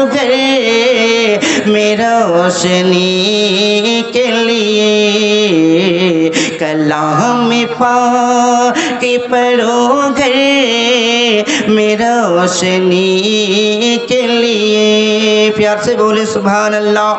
گھر میں روشنی کے لیے، کلام پاک پڑھو گھر میں روشنی کے لیے۔ پیار سے بولے سبحان اللہ۔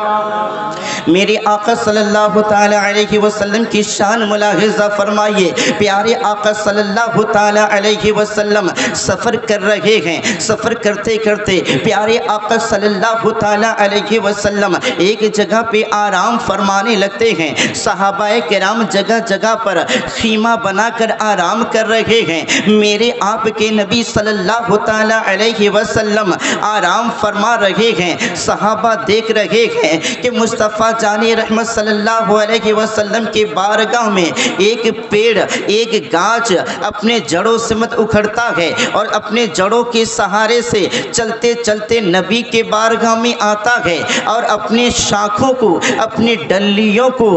میرے آقا صلی اللہ تعالی علیہ وسلم کی شان ملاحظہ فرمائیے۔ پیارے آقا صلی اللہ تعالی علیہ وسلم سفر کر رہے ہیں، سفر کرتے کرتے پیارے آقا صلی اللہ تعالی علیہ وسلم ایک جگہ پہ آرام فرمانے لگتے ہیں۔ صحابہ کرام جگہ جگہ پر خیمہ بنا کر آرام کر رہے ہیں۔ میرے آپ کے نبی صلی اللہ تعالی علیہ وسلم آرام فرما رہے ہیں۔ صحابہ دیکھ رہے ہیں کہ مصطفیٰ جان رحمت صلی اللہ علیہ وسلم کے بارگاہ میں ایک پیڑ، ایک گاچ اپنے جڑوں سمت اکھڑتا ہے اور اپنے جڑوں کے سہارے سے چلتے چلتے نبی کے بارگاہ میں آتا ہے اور اپنے شاخوں کو، اپنی ڈنڈیوں کو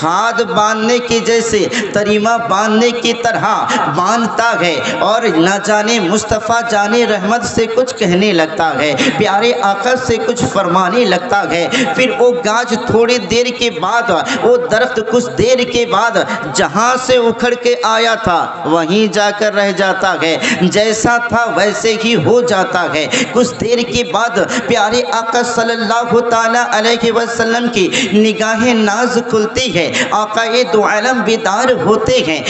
ہاتھ باندھنے کے جیسے، تریمہ باندھنے کی طرح باندھتا ہے اور نہ جانے مصطفیٰ جان رحمت سے کچھ کہنے لگتا ہے، پیارے آقا سے کچھ فرمانے لگتا ہے۔ پھر وہ گاچ تھوڑی دیر کے بعد، وہ درخت کچھ دیر کے بعد جہاں سے اکھڑ کے آیا تھا وہیں جا کر رہ جاتا ہے، جیسا تھا ویسے ہی ہو جاتا ہے۔ کچھ دیر کے بعد پیارے آقا صلی اللہ تعالی علیہ وسلم کی نگاہ ناز کھلتی ہے، آقا دو عالم بیدار ہوتے ہیں۔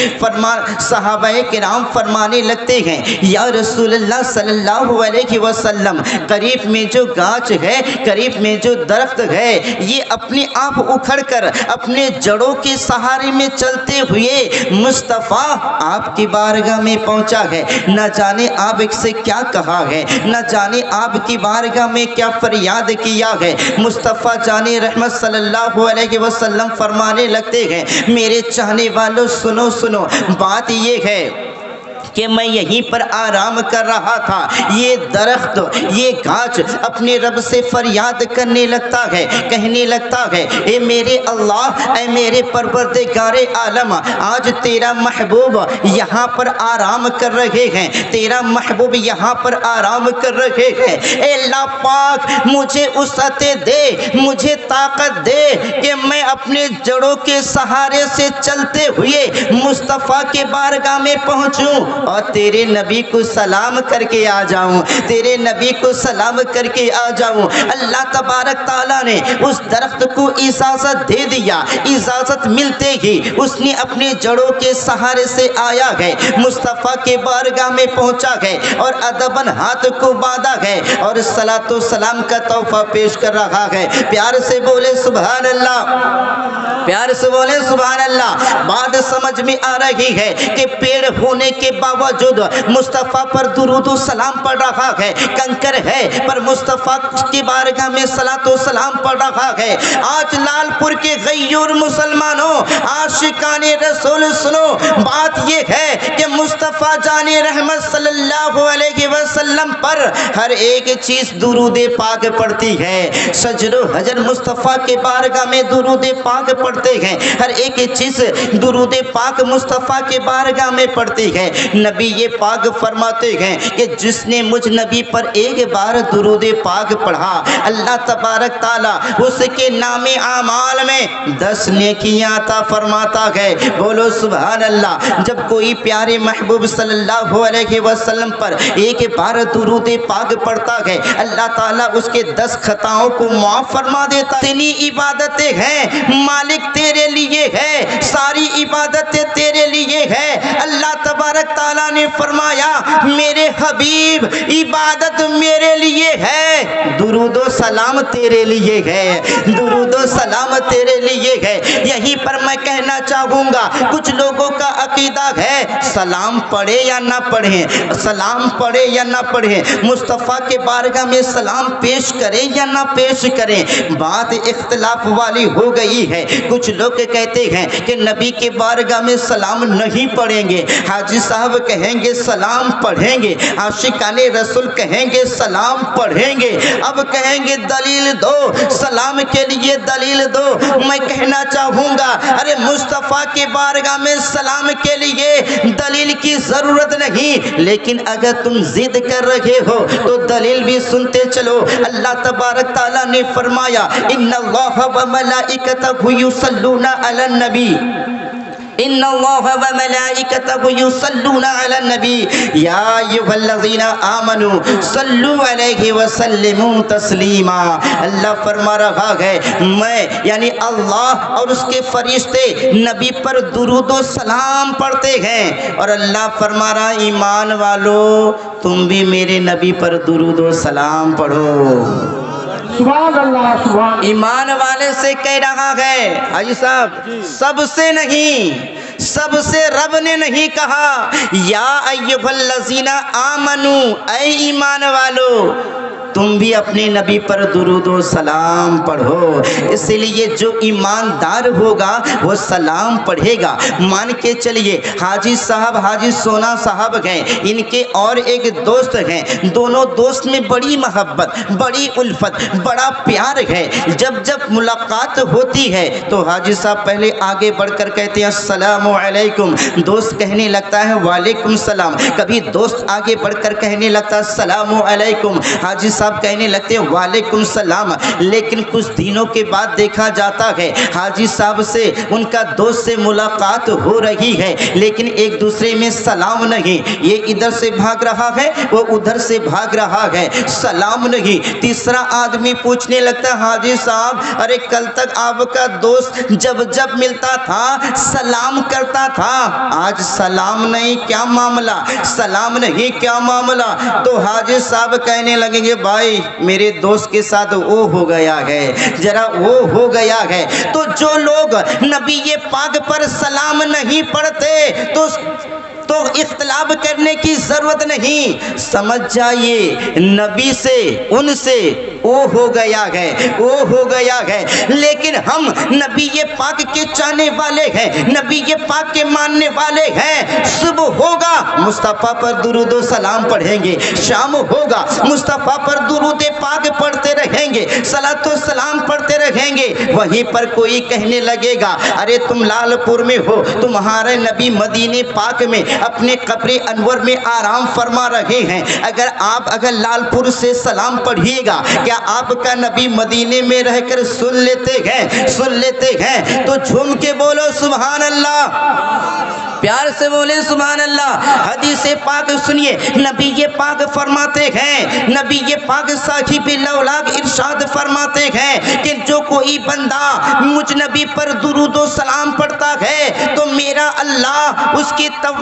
صحابہ کرام فرمانے لگتے ہیں، یا رسول اللہ صلی اللہ علیہ وسلم، قریب میں جو گاچ ہے، قریب میں جو درخت ہے، یہ اپنے آپ اکھڑ کر اپنے جڑوں کے سہارے میں چلتے ہوئے مصطفیٰ آپ کی بارگاہ میں پہنچا ہے۔ نہ جانے آپ ایک سے کیا کہا ہے، نہ جانے آپ کی بارگاہ میں کیا فریاد کیا ہے۔ مصطفیٰ جان رحمت صلی اللہ علیہ وسلم فرمانے لگتے ہیں، میرے چاہنے والوں سنو سنو، بات یہ ہے کہ میں یہیں پر آرام کر رہا تھا، یہ درخت، یہ گھاس اپنے رب سے فریاد کرنے لگتا ہے، کہنے لگتا ہے، اے میرے اللہ، اے میرے پروردگار عالم، آج تیرا محبوب یہاں پر آرام کر رہے ہیں، تیرا محبوب یہاں پر آرام کر رہے ہیں، اے اللہ پاک مجھے وسعت دے، مجھے طاقت دے کہ میں اپنے جڑوں کے سہارے سے چلتے ہوئے مصطفیٰ کے بارگاہ میں پہنچوں اور تیرے نبی کو سلام کر کے آ جاؤں، تیرے نبی کو سلام کر کے آ جاؤں۔ اللہ تبارک تعالیٰ نے اس درخت کو اجازت دے دیا، اجازت ملتے ہی اس نے اپنے جڑوں کے سہارے سے آیا ہے، مصطفیٰ کے بارگاہ میں پہنچا ہے اور ادباً ہاتھ کو باندھا ہے اور صلاۃ و سلام کا تحفہ پیش کر رہا ہے۔ پیار سے بولے سبحان اللہ، پیار سے بولے سبحان اللہ۔ بات سمجھ میں آ رہی ہے کہ پیڑ ہونے کے باوجود مصطفیٰ پر درود و سلام پڑھ رہا ہے، کنکر ہے پر مصطفیٰ کی بارگاہ میں صلاۃ و سلام پڑھ رہا ہے۔ آج لال پور کے غیور مسلمانوں، عاشقان رسول سنو، بات یہ ہے کہ مصطفیٰ جان رحمت صلی اللہ علیہ وسلم پر ہر ایک چیز درود پاک پڑھتی ہے۔ شجر و حجر مصطفیٰ کے بارگاہ میں درود پاک پڑھتے ہیں، ہر ایک چیز درود پاک مصطفیٰ کے بارگاہ میں پڑھتی ہے۔ نبی یہ پاک فرماتے ہیں کہ جس نے مجھ نبی پر ایک بار درود پاک پڑھا، اللہ تبارک تعالیٰ اس کے نام اعمال میں 10 نیکیاں عطا فرماتا ہے۔ بولو سبحان اللہ۔ جب کوئی پیارے محبوب صلی اللہ علیہ وسلم پر ایک بار درود پاک پڑھتا ہے، اللہ تعالیٰ اس کے 10 خطاؤں کو معاف فرما دیتا ہے۔ اتنی عبادتیں ہیں مالک تیرے لیے ہے، ساری عبادتیں تیرے لیے ہے۔ اللہ تبارک تعالیٰ نے فرمایا، میرے حبیب عبادت میرے لیے ہے، درود و سلام تیرے لیے ہے، درود و سلام تیرے لیے ہے۔ یہیں پر میں کہنا چاہوں گا، کچھ لوگوں کا عقیدہ ہے سلام پڑھے یا نہ پڑھیں، سلام پڑھے یا نہ پڑھیں، مصطفیٰ کے بارگاہ میں سلام پیش کریں یا نہ پیش کریں، بات اختلاف والی ہو گئی ہے۔ کچھ لوگ کہتے ہیں کہ نبی کے بارگاہ میں سلام نہیں پڑھیں گے، حاجی صاحب کہیں گے سلام پڑھیں گے، عاشقان رسول کہیں گے سلام پڑھیں گے، اب کہیں گے لیے دلیل دو، سلام کے لیے دلیل دو۔ میں کہنا چاہوں گا ارے مصطفیٰ کے بارگاہ میں سلام کے لیے دلیل کی ضرورت نہیں، لیکن اگر تم ضد کر رہے ہو تو دلیل بھی سنتے چلو۔ اللہ تبارک تعالیٰ نے فرمایا ان اللہ وملائکتہ یصلون علی النبی، ان اللہ وملائکتہ یصلون علی النبی یا ایھا الذین آمنوا صلوا علیہ وسلموا تسلیما۔ اللہ فرما رہا ہے میں یعنی اللہ اور اس کے فرشتے نبی پر درود و سلام پڑھتے ہیں، اور اللہ فرما رہا ایمان والو تم بھی میرے نبی پر درود و سلام پڑھو۔ سبحان اللہ، سبحان ایمان والے سے کہہ رہا ہے حاجی صاحب، سب سے نہیں، سب سے رب نے نہیں کہا یا ایھا الذین آمنو، اے ایمان والو تم بھی اپنے نبی پر درود و سلام پڑھو۔ اس لیے جو ایماندار ہوگا وہ سلام پڑھے گا۔ مان کے چلیے حاجی صاحب حاجی سونا صاحب ہیں، ان کے اور ایک دوست ہیں، دونوں دوست میں بڑی محبت، بڑی الفت، بڑا پیار ہے۔ جب جب ملاقات ہوتی ہے تو حاجی صاحب پہلے آگے بڑھ کر کہتے ہیں السلام علیکم، دوست کہنے لگتا ہے وعلیکم السلام، کبھی دوست آگے بڑھ کر کہنے لگتا ہے السلام علیکم، حاجی صاحب کہنے لگتے ہیں وعلیکم السلام۔ لیکن کچھ دنوں کے بعد دیکھا جاتا ہے حاجی صاحب سے ان کا دوست سے ملاقات ہو رہی ہے، لیکن ایک دوسرے میں سلام نہیں، یہ ادھر سے بھاگ رہا ہے وہ ادھر سے بھاگ رہا ہے، سلام نہیں۔ تیسرا آدمی پوچھنے لگتا ہے حاجی صاحب ارے کل تک آپ کا دوست جب جب ملتا تھا سلام کرتا تھا، آج سلام نہیں، کیا معاملہ؟ سلام نہیں، کیا معاملہ؟ تو حاجی صاحب کہنے لگیں گے بھائی میرے دوست کے ساتھ وہ ہو گیا ہے، ذرا وہ ہو گیا ہے۔ تو جو لوگ نبی پاک پر سلام نہیں پڑھتے تو اختلاف کرنے کی ضرورت نہیں، سمجھ جائیے نبی سے ان سے وہ ہو گیا ہے، وہ ہو گیا ہے۔ لیکن ہم نبی پاک کے چاہنے والے ہیں، نبی پاک کے ماننے والے ہیں۔ صبح ہوگا مصطفیٰ پر درود و سلام پڑھیں گے، شام ہوگا مصطفیٰ پر درود پاک پڑھتے رہیں گے، صلاۃ و سلام پڑھتے رہیں گے۔ وہیں پر کوئی کہنے لگے گا ارے تم لال پور میں ہو، تمہارے نبی مدینے پاک میں اپنے قبر انور میں آرام فرما رہے ہیں، اگر لال پور سے سلام پڑھیے گا کیا آپ کا نبی مدینے میں رہ کر سن لیتے ہیں؟ تو جھوم کے بولو سبحان اللہ، پیار سے بولے سبحان اللہ۔ حدیث پاک سنیے، نبی پاک فرماتے ہیں، نبی پاک صاحب لولاک ارشاد فرماتے ہیں کہ جو کوئی بندہ مجھ نبی پر درود و سلام پڑھتا ہے تو میرا اللہ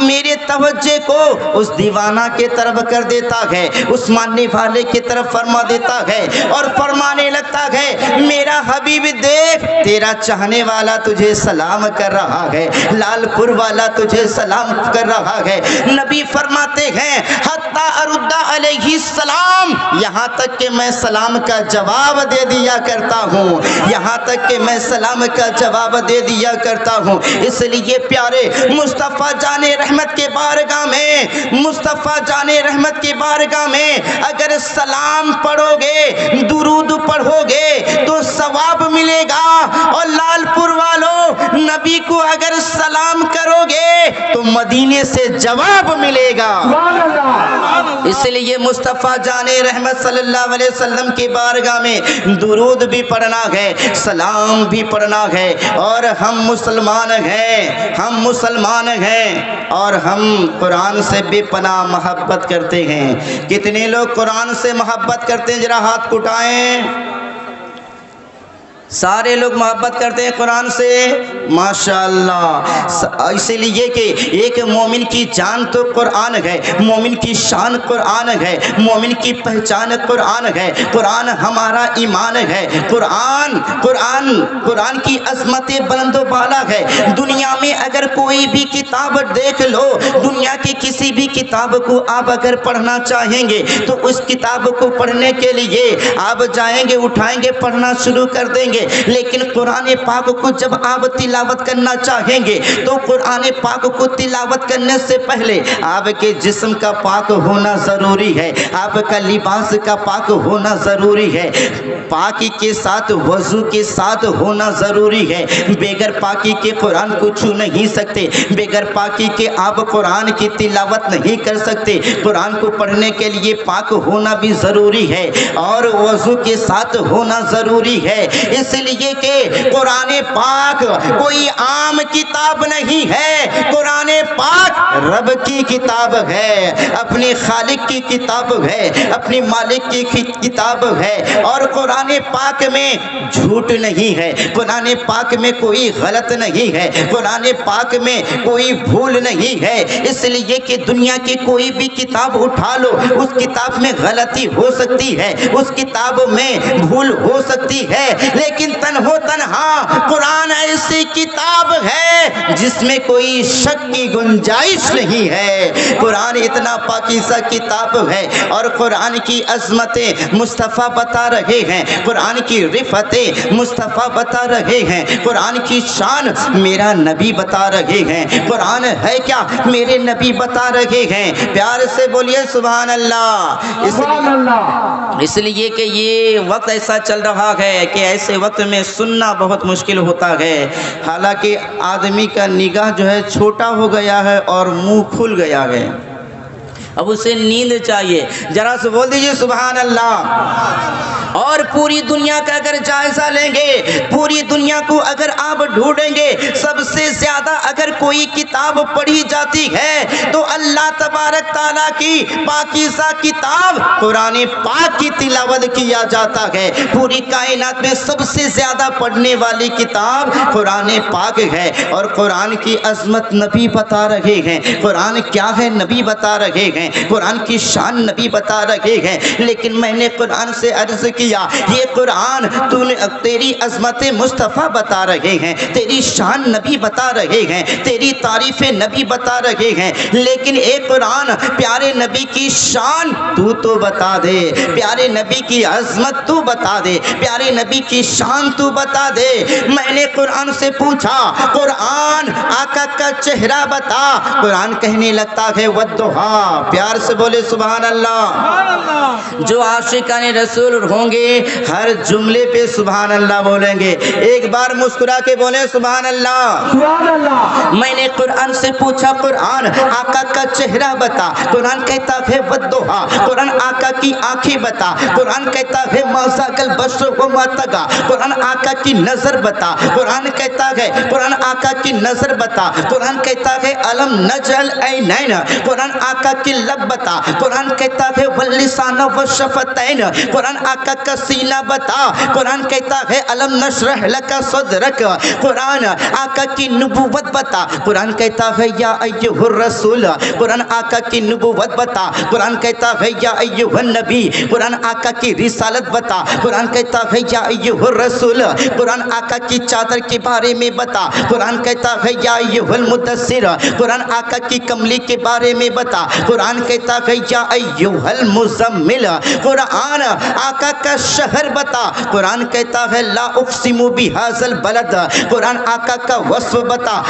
میرے توجہ کو اس دیوانہ کے طرف کر دیتا ہے، اس ماننے والے کی طرف فرما دیتا ہے اور فرمانے لگتا ہے میرا حبیب دیکھ تیرا چاہنے والا تجھے سلام کر رہا ہے، لال پور والا تجھے سلام کر رہا ہے۔ نبی فرماتے ہیں حتی ارد علیہ السلام، یہاں تک کہ میں سلام کا جواب دے دیا کرتا ہوں، یہاں تک کہ میں سلام کا جواب دے دیا کرتا ہوں۔ اس لیے پیارے مصطفیٰ جان رحمت کے بارگاہ میں، مصطفیٰ جان رحمت کے بارگاہ میں اگر سلام پڑھو گے، درود پڑھو گے تو ثواب ملے گا، اور لال پور والوں نبی کو اگر سلام کرو گے تو مدینے سے جواب ملے گا۔ اس لیے مصطفیٰ جان رحمت صلی اللہ علیہ وسلم کی بارگاہ میں درود بھی پڑھنا ہے، سلام بھی پڑھنا ہے، اور ہم مسلمان ہیں اور ہم قرآن سے بے پناہ محبت کرتے ہیں۔ کتنے لوگ قرآن سے محبت کرتے ہیں؟ ذرا ہاتھ اٹھائیں۔ سارے لوگ محبت کرتے ہیں قرآن سے، ماشاءاللہ۔ اسی لیے کہ ایک مومن کی جان تو قرآن ہے، مومن کی شان قرآن ہے، مومن کی پہچان قرآن ہے، قرآن ہمارا ایمان ہے، قرآن کی عظمت بلند و بالا ہے۔ دنیا میں اگر کوئی بھی کتاب دیکھ لو، دنیا کی کسی بھی کتاب کو آپ اگر پڑھنا چاہیں گے تو اس کتاب کو پڑھنے کے لیے آپ جائیں گے، اٹھائیں گے، پڑھنا شروع کر دیں گے، ہے، لیکن قرآن پاک کو جب آپ تلاوت کرنا چاہیں گے تو قرآن پاک کو تلاوت کرنے سے پہلے آپ کے جسم کا پاک ہونا ضروری ہے، آپ کا لباس کا پاک ہونا ضروری ہے، پاکی کے ساتھ وضو کے ساتھ ہونا ضروری ہے۔ بغیر پاکی کے قرآن کو چھو نہیں سکتے، بغیر پاکی کے آپ قرآن کی تلاوت نہیں کر سکتے۔ قرآن کو پڑھنے کے لیے پاک ہونا بھی ضروری ہے اور وضو کے ساتھ ہونا ضروری ہے، اس لیے کہ قرآن پاک کوئی عام کتاب نہیں ہے، قرآن پاک رب کی کتاب ہے، اپنے خالق کی کتاب ہے، اپنے مالک کی کتاب ہے، اور قرآن پاک میں جھوٹ نہیں ہے، قرآن پاک میں کوئی غلط نہیں ہے، قرآن پاک میں کوئی بھول نہیں ہے، اس لیے کہ دنیا کی کوئی بھی کتاب اٹھا لو، اس کتاب میں غلطی ہو سکتی ہے، اس کتاب میں بھول ہو سکتی ہے، لیکن تنہا قرآن ایسی کتاب ہے جس میں کوئی شک کی گنجائش نہیں ہے۔ قرآن اتنا پاکیزہ کتاب ہے، اور قرآن کی عظمتیں مصطفیٰ بتا رہے ہیں، قرآن کی رفعتیں مصطفیٰ بتا رہے ہیں، قرآن کی شان میرا نبی بتا رہے ہیں، قرآن ہے کیا میرے نبی بتا رہے ہیں۔ پیار سے بولیے سبحان اللہ۔ سبحان اللہ۔ اس لیے کہ یہ وقت ایسا چل رہا ہے کہ ایسے وقت میں سننا بہت مشکل ہوتا ہے، حالانکہ آدمی کا نگاہ جو ہے چھوٹا ہو گیا ہے اور منہ کھل گیا ہے، اب اسے نیند چاہیے، ذرا سے بول دیجئے سبحان اللہ۔ اور پوری دنیا کا اگر جائزہ لیں گے، پوری دنیا کو اگر آپ ڈھونڈیں گے، سب سے زیادہ اگر کوئی کتاب پڑھی جاتی ہے تو اللہ تبارک تعالیٰ کی پاکیزہ کتاب قرآن پاک کی تلاوت کیا جاتا ہے۔ پوری کائنات میں سب سے زیادہ پڑھنے والی کتاب قرآن پاک ہے، اور قرآن کی عظمت نبی بتا رہے ہیں، قرآن کیا ہے نبی بتا رہے ہیں، قرآن کی شان نبی بتا رہے ہیں۔ لیکن میں نے قرآن سے عرض کیا، یہ قرآن تیری عظمت مصطفیٰ بتا رہے ہیں، تیری شان نبی بتا رہے ہیں، تیری تعریف نبی بتا رہے ہیں، لیکن اے قرآن پیارے نبی کی شان تو بتا دے، پیارے نبی کی عظمت تو بتا دے، پیارے نبی کی شان تو بتا دے۔ میں نے قرآن سے پوچھا، قرآن آقا کا چہرہ بتا، قرآن کہنے لگتا ہے والضحیٰ۔ پیار سے بولے سبحان اللہ۔ جو عاشقان رسول ہوں گے ہر جملے پہ سبحان اللہ بولیں گے، ایک بار مسکرا کے بولیں سبحان اللہ۔ سبحان اللہ۔ میں نے قرآن سے پوچھا، قرآن آقا کا چہرہ بتا، قرآن کہتا ہے والضحیٰ، قرآن آقا کی آنکھیں بتا، قرآن کہتا ہے ما ذاق البصر وما طغیٰ، قرآن آقا کی نظر بتا، قرآن کہتا ہے قرآن آقا کی نظر بتا، قرآن کہتا ہے الم نجعل عینین، قرآن آقا کی لب بتا، قرآن کہتا ہے واللسان والشفتین، قرآن آقا کا سینہ بتا، قرآن کہتا ہے الم نشرح لک صدرک، قرآن آقا کی نبوت بتا، قرآن کہتا ہے یا ایھا الرسول، قرآن آقا کی نبوت بتا، قرآن کہتا ہے یا ایھا النبی، قرآن آقا کی رسالت بتا، قرآن کہتا ہے یا ایھا الرسول، قرآن آقا کی چادر کے بارے میں بتا، قرآن کہتا ہے یا ایھا المدثر، قرآن آقا کی کملی کے بارے میں بتا، قرآن کہتا ہے یا ایھا المزمل، قرآن آقا کا شہر بتا، قرآن کہتا ہے لا اقسم بہذا البلد، قرآن آقا کا وصف بتا،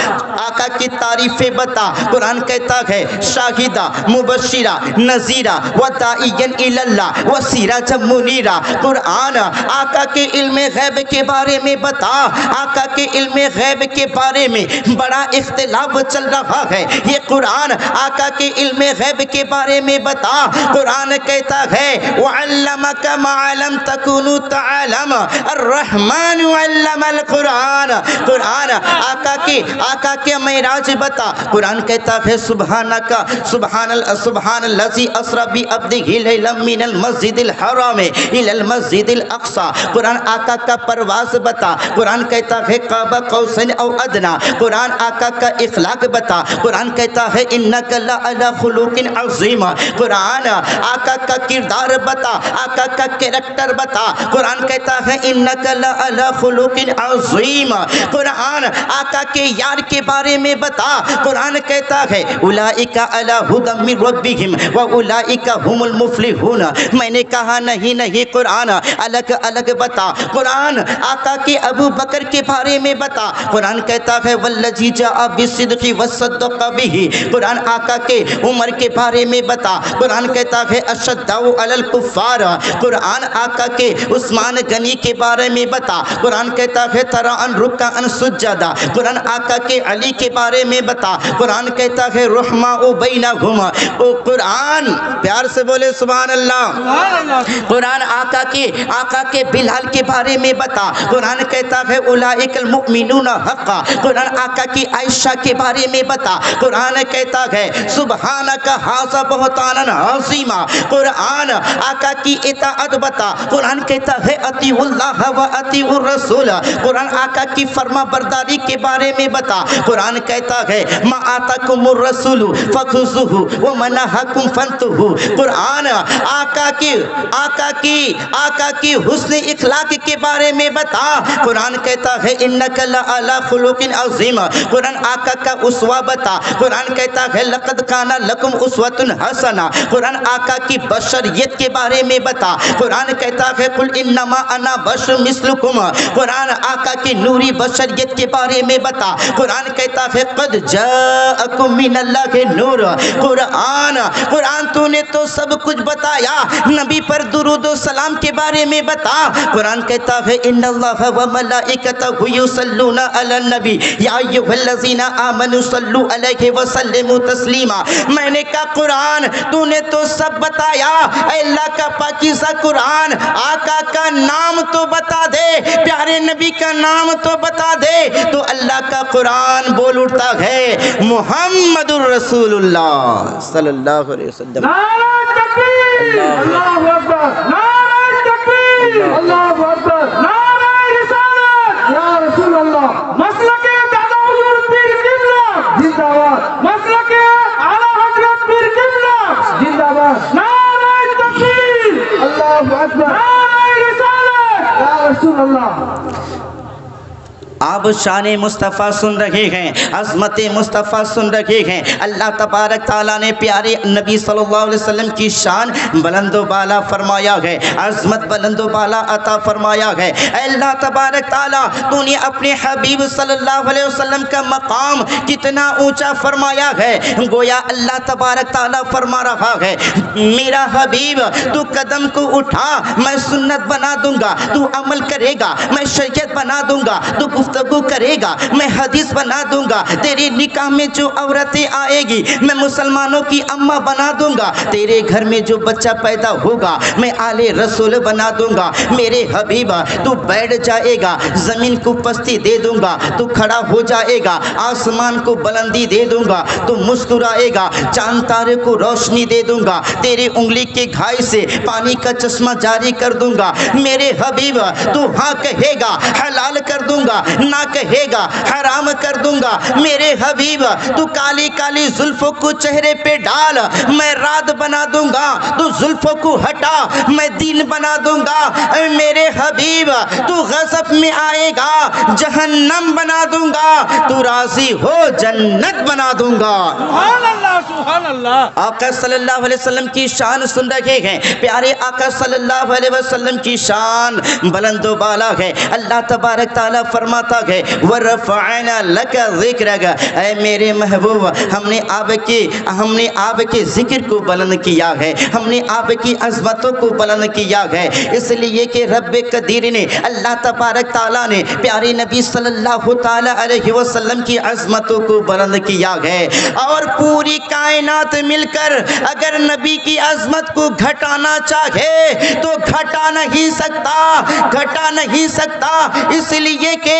آقا کی تعریفیں بتا، قرآن کہتا ہے شاہدہ مبشرہ نذیرہ وداعیا الی اللہ وسراجا منیرا، قرآن آقا کے علم غیب کے بارے میں بتا، آقا کے علم غیب کے بارے میں بڑا اختلاف چل رہا ہے، یہ قرآن آقا کے علم غیب کے بارے میں بتا، قرآن کہتا ہے وعلمک ما لم تکن تعلم الرحمن علم القرآن، قرآن آقا کے معراج بتا، قرآن کہتا ہے سبحانک سبحان الذی اسری بعبدہ لیلا من المسجد الحرام الی المسجد الاقصی، قرآن آقا کا پرواز بتا، قرآن کہتا ہے قاب قوسین او ادنی، قرآن آقا کا اخلاق بتا، قرآن کہتا ہے انک لعلی خلق عظیم، قرآن آقا کا کردار بتا، آقا کا کریکٹر کریکٹر بتا. قرآن کہتا ہے انک لعلی خلق عظیم. قرآن آقا کے یار کے بارے میں بتا. قرآن کہتا ہے اولئک علی ھدی من ربہم واولئک ھم المفلحون. میں نے کہا نہیں قرآن الگ الگ بتا. قرآن آقا کے ابو بکر کے بارے میں بتا. قرآن کہتا ہے والذی جاء بالصدق وصدق بہ. قرآن آقا کے عمر کے بارے میں بتا. قرآن کہتا ہے اشداء علی الکفار. قرآن آقا کے عثمان غنی کے بارے میں بتا. قرآن کہتا ہے تران رکعا سجدا. قرآن آقا کے علی کے بارے میں بتا. قرآن کہتا ہے رحماء بینہما. قرآن پیار سے بولے سبحان اللہ. قرآن آقا کے بلال کے بارے میں بتا. قرآن کہتا ہے اولئک المؤمنون حقا. قرآن آقا کی عائشہ کے بارے میں بتا. قرآن کہتا ہے سبحانک ھذا بہتان عظیم. قرآن آقا کی اطاعت بتا. قرآن کہتا ہے اطیعوا اللہ و اطیعوا الرسول. قرآن آقا کی فرما برداری کے بارے میں بتا. قرآن کہتا ہے ما آتاکم الرسول فخذوہ وما نہاکم فانتہوا. قرآن آقا کی حسن اخلاق کے بارے میں بتا. قرآن کہتا ہے انک لعلی خلق عظیم. قرآن آقا کا اسوہ بتا. قرآن کہتا ہے لقد کان لکم اسوۃ حسنہ. قرآن آقا کی بشریت کے بارے میں بتا. قرآن کہتا ہے قل انما انا بشر مثلکم. قرآن آقا کی نوری بشریت کے بارے میں بتا. قرآن کہتا ہے قد جاءکم من اللہ نور. قرآن تو نے تو سب کچھ بتایا. نبی پر درود و سلام کے بارے میں بتا. قرآن کہتا ہے ان اللہ و ملائکتہ یصلون علی النبی یا ایھا الذین آمنوا صلوا علیہ وسلموا تسلیما. میں نے کہا قرآن تو نے تو سب بتایا. اے اللہ کا پاکیزہ قرآن آقا کا نام تو بتا دے, پیارے نبی کا نام تو بتا دے. تو اللہ کا قرآن بول اٹھتا ہے محمد الرسول اللہ صلی اللہ علیہ وسلم. نعرہ تکبیر. اللہ اکبر. نعرہ تکبیر. اللہ اکبر. نعرہ رسالت. یا رسول اللہ. مسلک دادا حضور پیر قبلہ زندہ باد. مسلک اعلیٰ حضرت پیر قبلہ زندہ باد. نعرہ تکبیر. اللہ اکبر. نعرہ رسالت. یا رسول اللہ. آپ شان مصطفیٰ سن رہے ہیں, عظمت مصطفیٰ سن رہے ہیں. اللہ تبارک تعالیٰ نے پیارے نبی صلی اللہ علیہ وسلم کی شان بلند و بالا فرمایا ہے, عظمت بلند و بالا عطا فرمایا ہے. اے اللہ تبارک تعالیٰ تو نے اپنے حبیب صلی اللہ علیہ وسلم کا مقام کتنا اونچا فرمایا ہے. گویا اللہ تبارک تعالیٰ فرما رہا ہے میرا حبیب تو قدم کو اٹھا, میں سنت بنا دوں گا, تو عمل کرے گا, میں شریعت بنا دوں گا, تو گفتگو کرے گا, میں حدیث بنا دوں گا. تیرے نکاح میں جو عورتیں آئے گی میں مسلمانوں کی اماں بنا دوں گا. تیرے گھر میں جو بچہ پیدا ہوگا میں آل رسول بنا دوں گا. میرے حبیب تو بیٹھ جائے گا, زمین کو پستی دے دوں گا, تو کھڑا ہو جائے گا, آسمان کو بلندی دے دوں گا, تو مسکرائے گا, چاند تارے کو روشنی دے دوں گا, تیرے انگلی کے گھائی سے پانی کا چشمہ جاری کر دوں گا. میرے حبیب تو ہاں کہے گا حلال کر دوں گا, نہ کہے گا حرام کر دوں گا. میرے حبیب تو کالی کالی زلفوں کو چہرے پہ ڈال, میں رات بنا دوں گا, تو زلفوں کو ہٹا, میں دین بنا دوں گا. اے میرے حبیب تو غضب میں آئے گا, جہنم بنا دوں گا, تو راضی ہو جنت بنا دوں گا. سبحان اللہ. سبحان اللہ. آقا صلی اللہ علیہ وسلم کی شان سن رہے ہیں. پیارے آقا صلی اللہ علیہ وسلم کی شان بلند و بالا ہے. اللہ تبارک تعالیٰ فرماتا ہے وَرَفَعْنَا لَكَ ذِكْرَكَ. اے میرے محبوب ہم نے آپ کے ذکر کو بلند کیا ہے, ہم نے آپ کی عظمتوں کو بلند کیا ہے. اس لیے کہ رب قدیر نے, اللہ تبارک تعالیٰ نے پیارے نبی صلی اللہ تعالیٰ علیہ وسلم کی عظمتوں کو بلند کیا ہے. اور پوری کائنات مل کر اگر نبی کی عظمت کو گھٹانا چاہے تو گھٹا نہیں سکتا. اس لیے کہ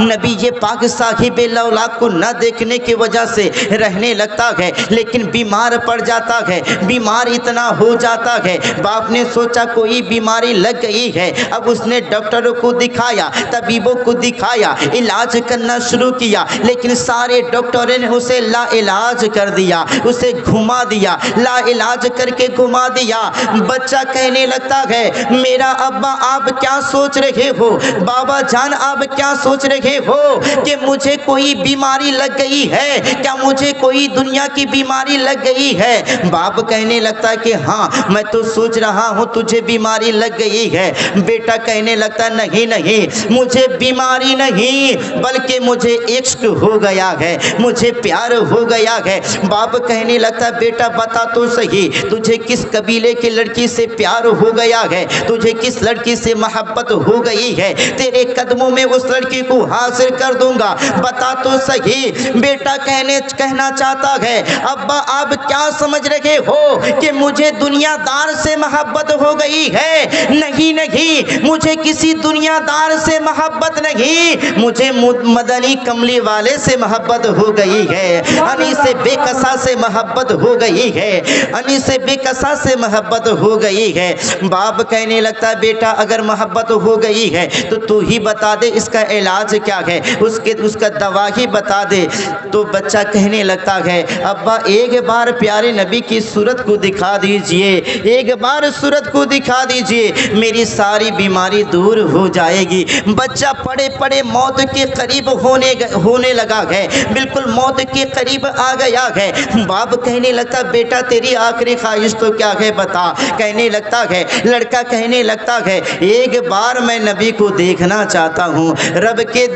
نبی یہ پاک صاحب لولاک کو نہ دیکھنے کی وجہ سے رہنے لگتا ہے، لیکن بیمار پڑ جاتا ہے، بیمار اتنا ہو جاتا ہے، باپ نے سوچا کوئی بیماری لگ گئی ہے، اب اس نے ڈاکٹروں کو دکھایا، طبیبوں کو دکھایا، علاج کرنا شروع کیا، لیکن سارے ڈاکٹروں نے اسے لا علاج کر دیا، اسے گھما دیا، لا علاج کر کے گھما دیا۔ بچہ کہنے لگتا ہے میرا ابا آپ کیا سوچ رہے ہو، بابا جان آپ کیا سوچ رہے ہو کہ مجھے کوئی بیماری لگ گئی ہے، کیا مجھے کوئی دنیا کی بیماری لگ گئی ہے؟ باپ کہنے لگتا ہے کہ ہاں میں تو سوچ رہا ہوں تجھے بیماری لگ گئی ہے۔ بیٹا کہنے لگتا نہیں نہیں مجھے بیماری نہیں بلکہ مجھے عشق ہو گیا ہے، مجھے پیار ہو گیا ہے۔ باپ کہنے لگتا بیٹا بتا تو صحیح تجھے کس قبیلے کی لڑکی سے پیار ہو گیا ہے، تجھے کس لڑکی سے محبت ہو گئی ہے، تیرے قدموں میں اس لڑکی کو حاضر کر دوں گا، بتا تو صحیح۔ بیٹا کہنا چاہتا ہے ابا آپ کیا سمجھ رہے ہو کہ مجھے دنیا دار سے محبت ہو گئی ہے؟ نہیں نہیں مجھے کسی دنیا دار سے محبت نہیں، مجھے مدنی کملی والے سے محبت ہو گئی ہے، انی سے بے کسا سے محبت ہو گئی ہے، انی سے بے کسا سے محبت ہو گئی ہے۔ باپ کہنے لگتا بیٹا اگر محبت ہو گئی ہے تو ہی بتا دے اس کا علاج کیا ہے، اس کا دوا ہی بتا دے۔ تو بچہ کہنے لگتا ہے ابا ایک بار پیارے نبی کی صورت کو دکھا دیجئے، ایک بار صورت کو دکھا دیجئے، میری ساری بیماری دور ہو جائے گی۔ بچہ پڑے پڑے موت کے قریب ہونے لگا ہے، بالکل موت کے قریب آ گیا ہے۔ باپ کہنے لگتا بیٹا تیری آخری خواہش تو کیا ہے بتا؟ کہنے لگتا ہے لڑکا کہنے لگتا ہے ایک بار میں نبی کو دیکھنا چاہتا ہوں، رب کے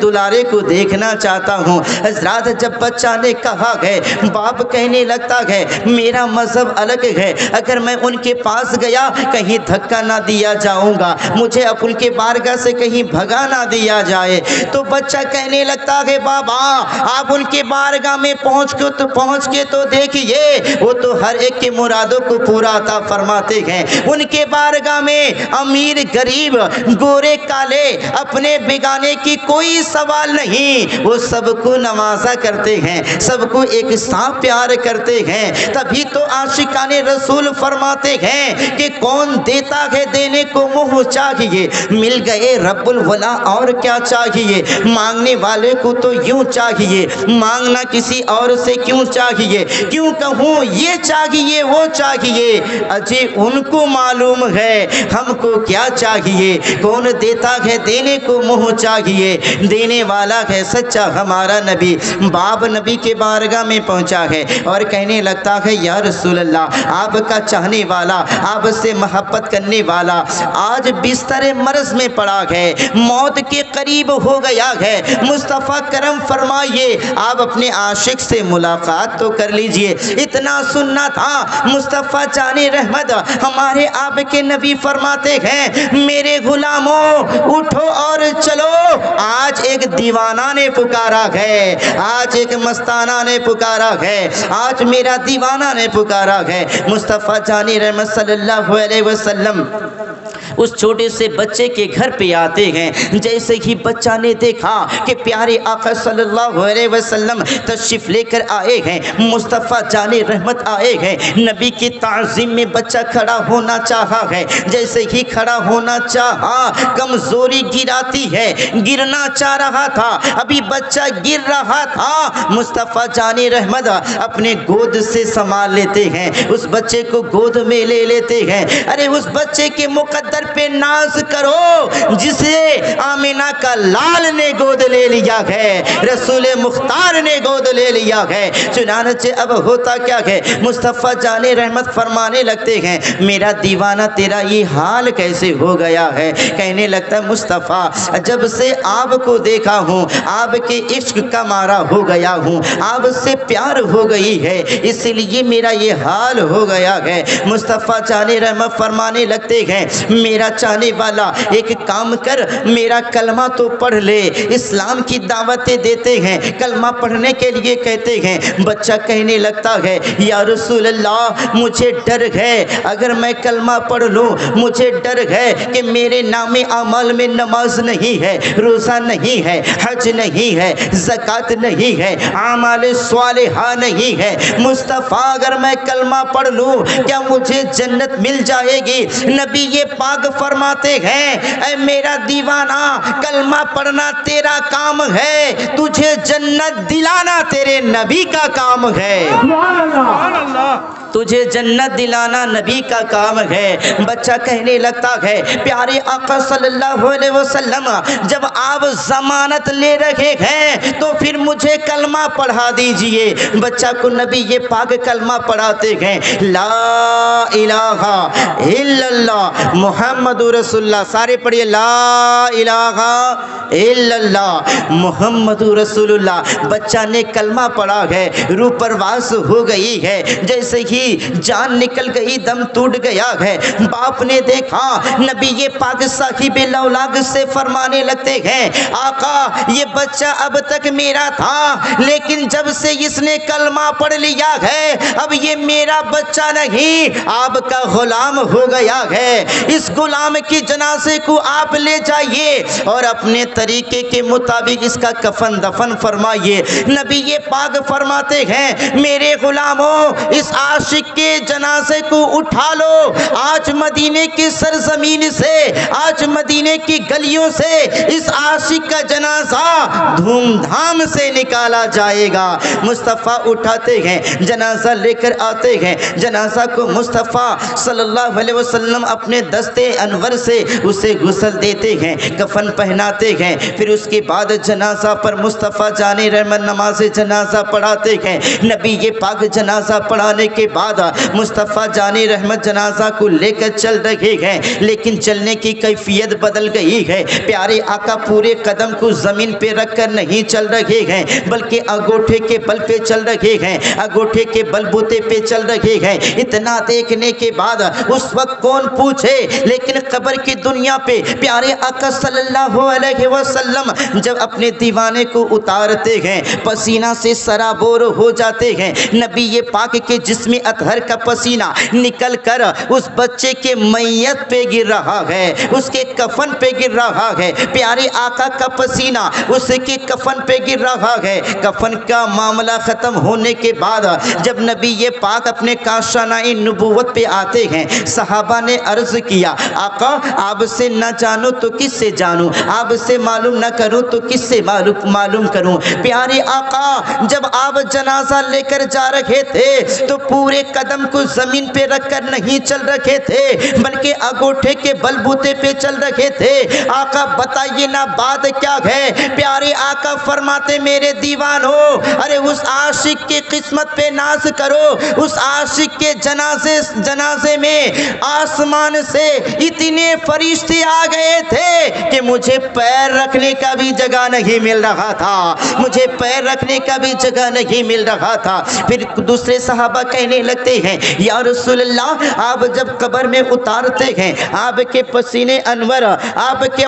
دلارے کو دیکھنا چاہتا ہوں۔ حضرات جب بچہ نے کہا ہے باپ کہنے لگتا ہے میرا مذہب الگ ہے، اگر میں ان کے پاس گیا کہیں دھکا نہ دیا جاؤں گا، مجھے اب ان کے بارگاہ سے کہیں بھگا نہ دیا جائے۔ تو بچہ کہنے لگتا ہے بابا آپ ان کے بارگاہ میں پہنچ کے تو دیکھئے، وہ تو ہر ایک کے مرادوں کو پورا عطا فرماتے ہیں۔ ان کے بارگاہ میں امیر غریب گورے کالے اپنے بیگانے کی کوئی سوال نہیں، وہ سب کو نوازا کرتے ہیں، سب کو ایک ساتھ پیار کرتے ہیں۔ تبھی تو عاشقان رسول فرماتے ہیں کہ کون دیتا ہے دینے کو منہ چاہیے، مل گئے رب الولا اور کیا چاہیے، مانگنے والے کو تو یوں چاہیے، مانگنا کسی اور سے کیوں چاہیے، کیوں کہوں یہ چاہیے وہ چاہیے، اجے ان کو معلوم ہے ہم کو کیا چاہیے، کون دیتا ہے دینے کو منہ چاہیے، دینے والا ہے سچا ہمارا نبی۔ باپ نبی کے بارگاہ میں پہنچا ہے اور کہنے لگتا ہے یا رسول اللہ آپ کا چاہنے والا، آپ سے محبت کرنے والا آج بستر مرض میں پڑا ہے، موت کے قریب ہو گیا ہے، مصطفیٰ کرم فرمائیے آپ اپنے عاشق سے ملاقات تو کر لیجئے۔ اتنا سننا تھا مصطفیٰ جان رحمت ہمارے آپ کے نبی فرماتے ہیں میرے غلاموں اٹھو اور چلو، آج ایک دیوانہ نے پکارا ہے، آج ایک مستانہ نے پکارا ہے، آج میرا دیوانہ نے پکارا ہے۔ مصطفیٰ جان رحمت صلی اللہ علیہ وسلم اس چھوٹے سے بچے کے گھر پہ آتے ہیں، جیسے ہی بچہ نے دیکھا کہ پیارے آقا صلی اللہ علیہ وسلم تشریف لے کر آئے ہیں، مصطفیٰ جان رحمت آئے ہیں، نبی کی تعظیم میں بچہ کھڑا ہونا چاہا ہے، جیسے ہی کھڑا ہونا چاہا کمزوری گراتی ہے، گرنا چاہ رہا تھا، ابھی بچہ گر رہا تھا، مصطفیٰ جان رحمت اپنے گود سے سنبھال لیتے ہیں، اس بچے کو گود میں لے لیتے ہیں۔ ارے اس بچے کے مقدر پہ ناز کرو جسے آمینہ کا لال نے گود لے لیا ہے، رسول مختار نے گود لے لیا ہے۔ چنانچہ اب ہوتا کیا ہے، مصطفیٰ جان رحمت فرمانے لگتے ہیں میرا دیوانہ تیرا یہ حال کیسے ہو گیا ہے؟ کہنے لگتا ہے مصطفیٰ جب سے آپ کو دیکھا ہوں آپ کے عشق کا مارا ہو گیا ہوں، آپ سے پیار ہو گئی ہے، اس لیے میرا یہ حال ہو گیا ہے۔ مصطفیٰ جان رحمت فرمانے لگتے ہیں میرا چاہنے والا ایک کام کر، میرا کلمہ تو پڑھ لے۔ اسلام کی دعوتیں دیتے ہیں، کلمہ پڑھنے کے لیے کہتے ہیں۔ بچہ کہنے لگتا ہے یا رسول اللہ مجھے ڈر ہے، اگر میں کلمہ پڑھ لوں مجھے ڈر ہے کہ میرے نام اعمال میں نماز نہیں ہے، روزہ نہیں ہے، حج نہیں ہے، زکوٰۃ نہیں ہے، اعمال صالحہ نہیں ہے۔ مصطفیٰ اگر میں کلمہ پڑھ لوں کیا مجھے جنت مل جائے گی؟ نبی یہ پاک فرماتے ہیں اے میرا دیوانہ، کلمہ پڑھنا تیرا کام ہے، تجھے جنت دلانا تیرے نبی کا کام ہے۔ سبحان اللہ۔ تجھے جنت دلانا نبی کا کام ہے۔ بچہ کہنے لگتا ہے پیارے آقا صلی اللہ علیہ وسلم جب آپ ضمانت لے رہے ہیں تو پھر مجھے کلمہ پڑھا دیجئے۔ بچہ کو نبی یہ پاک کلمہ پڑھاتے ہیں، لا الہ الا اللہ محمد رسول اللہ۔ سارے پڑھیے لا الہ الا اللہ محمد رسول اللہ۔ بچہ نے کلمہ پڑھا ہے، روح پرواز ہو گئی ہے، جیسے ہی جان نکل گئی، دم ٹوٹ گیا ہے۔ باپ نے دیکھا نبی یہ پاک صاحب لولاگ سے فرمانے لگتے ہیں آقا یہ بچہ اب تک میرا تھا، لیکن جب سے اس نے کلمہ پڑھ لیا ہے اب یہ میرا بچہ نہیں، آپ کا غلام ہو گیا ہے۔ اس غلام کی جنازے کو آپ لے جائیے اور اپنے طریقے کے مطابق اس کا کفن دفن فرمائیے۔ نبی یہ پاک فرماتے ہیں میرے غلاموں اس عاشق کے جنازے کو اٹھا لو، آج مدینے کی سرزمین سے، آج مدینے کی گلیوں سے اس عاشق کا جنازہ دھوم دھام سے نکالا جائے گا۔ مصطفیٰ اٹھاتے ہیں، جنازہ لے کر آتے ہیں، جنازہ کو مصطفیٰ صلی اللہ علیہ وسلم اپنے دستے انور سے اسے غسل دیتے ہیں، کفن پہناتے ہیں، پھر اس کے بعد جنازہ پر مصطفیٰ جان رحمت نماز جنازہ پڑھاتے ہیں۔ نبی یہ پاک جنازہ پڑھانے کے بعد مصطفیٰ جان رحمت جنازہ کو لے کر چل رہے ہیں، لیکن چلنے کی کیفیت بدل گئی ہے۔ پیارے آقا پورے قدم کو زمین پہ رکھ کر نہیں چل رہے ہیں بلکہ انگوٹھے کے بل پہ چل رہے ہیں، انگوٹھے کے بل بوتے پہ چل رہے ہیں۔ اتنا دیکھنے کے بعد اس وقت کون پوچھے، لیکن قبر کی دنیا پہ پیارے آقا صلی اللہ علیہ وسلم جب اپنے دیوانے کو اتارتے ہیں پسینہ سے سرابور ہو جاتے ہیں۔ نبی یہ پاک کے جسم اطہر کا پسینہ نکل کر اس بچے کے میت پہ گر رہا ہے، اس کے کفن پہ گر رہا ہے۔ پیارے آقا کا پسینہ اس کے کفن پہ گر رہا ہے۔ کفن کا معاملہ ختم ہونے کے بعد جب نبی یہ پاک اپنے کاشانہ نبوت پہ آتے ہیں، صحابہ نے عرض کیا آقا آپ سے نہ جانو تو کس سے جانوں، آپ سے معلوم نہ کروں تو کس سے معلوم کروں۔ پیارے آقا جب آپ جنازہ لے کر جا رہے تھے تو پورے قدم کو زمین پہ رکھ کر نہیں چل رہے تھے بلکہ انگوٹھے کے بل بوتے پہ چل رہے تھے۔ آقا بتائیے نا بات کیا ہے؟ پیارے آقا فرماتے میرے دیوانو ارے اس عاشق کی قسمت پہ ناز کرو، اس عاشق کے جنازے میں آسمان سے اتنے فرشتے آ گئے تھے کہ مجھے پیر رکھنے کا بھی جگہ نہیں مل رہا تھا، مجھے پیر رکھنے کا بھی جگہ نہیں مل رہا تھا۔ پھر دوسرے صحابہ کہنے لگتے ہیں یا رسول اللہ آپ جب قبر میں اتارتے ہیں آپ کے پسینے انور، آپ کے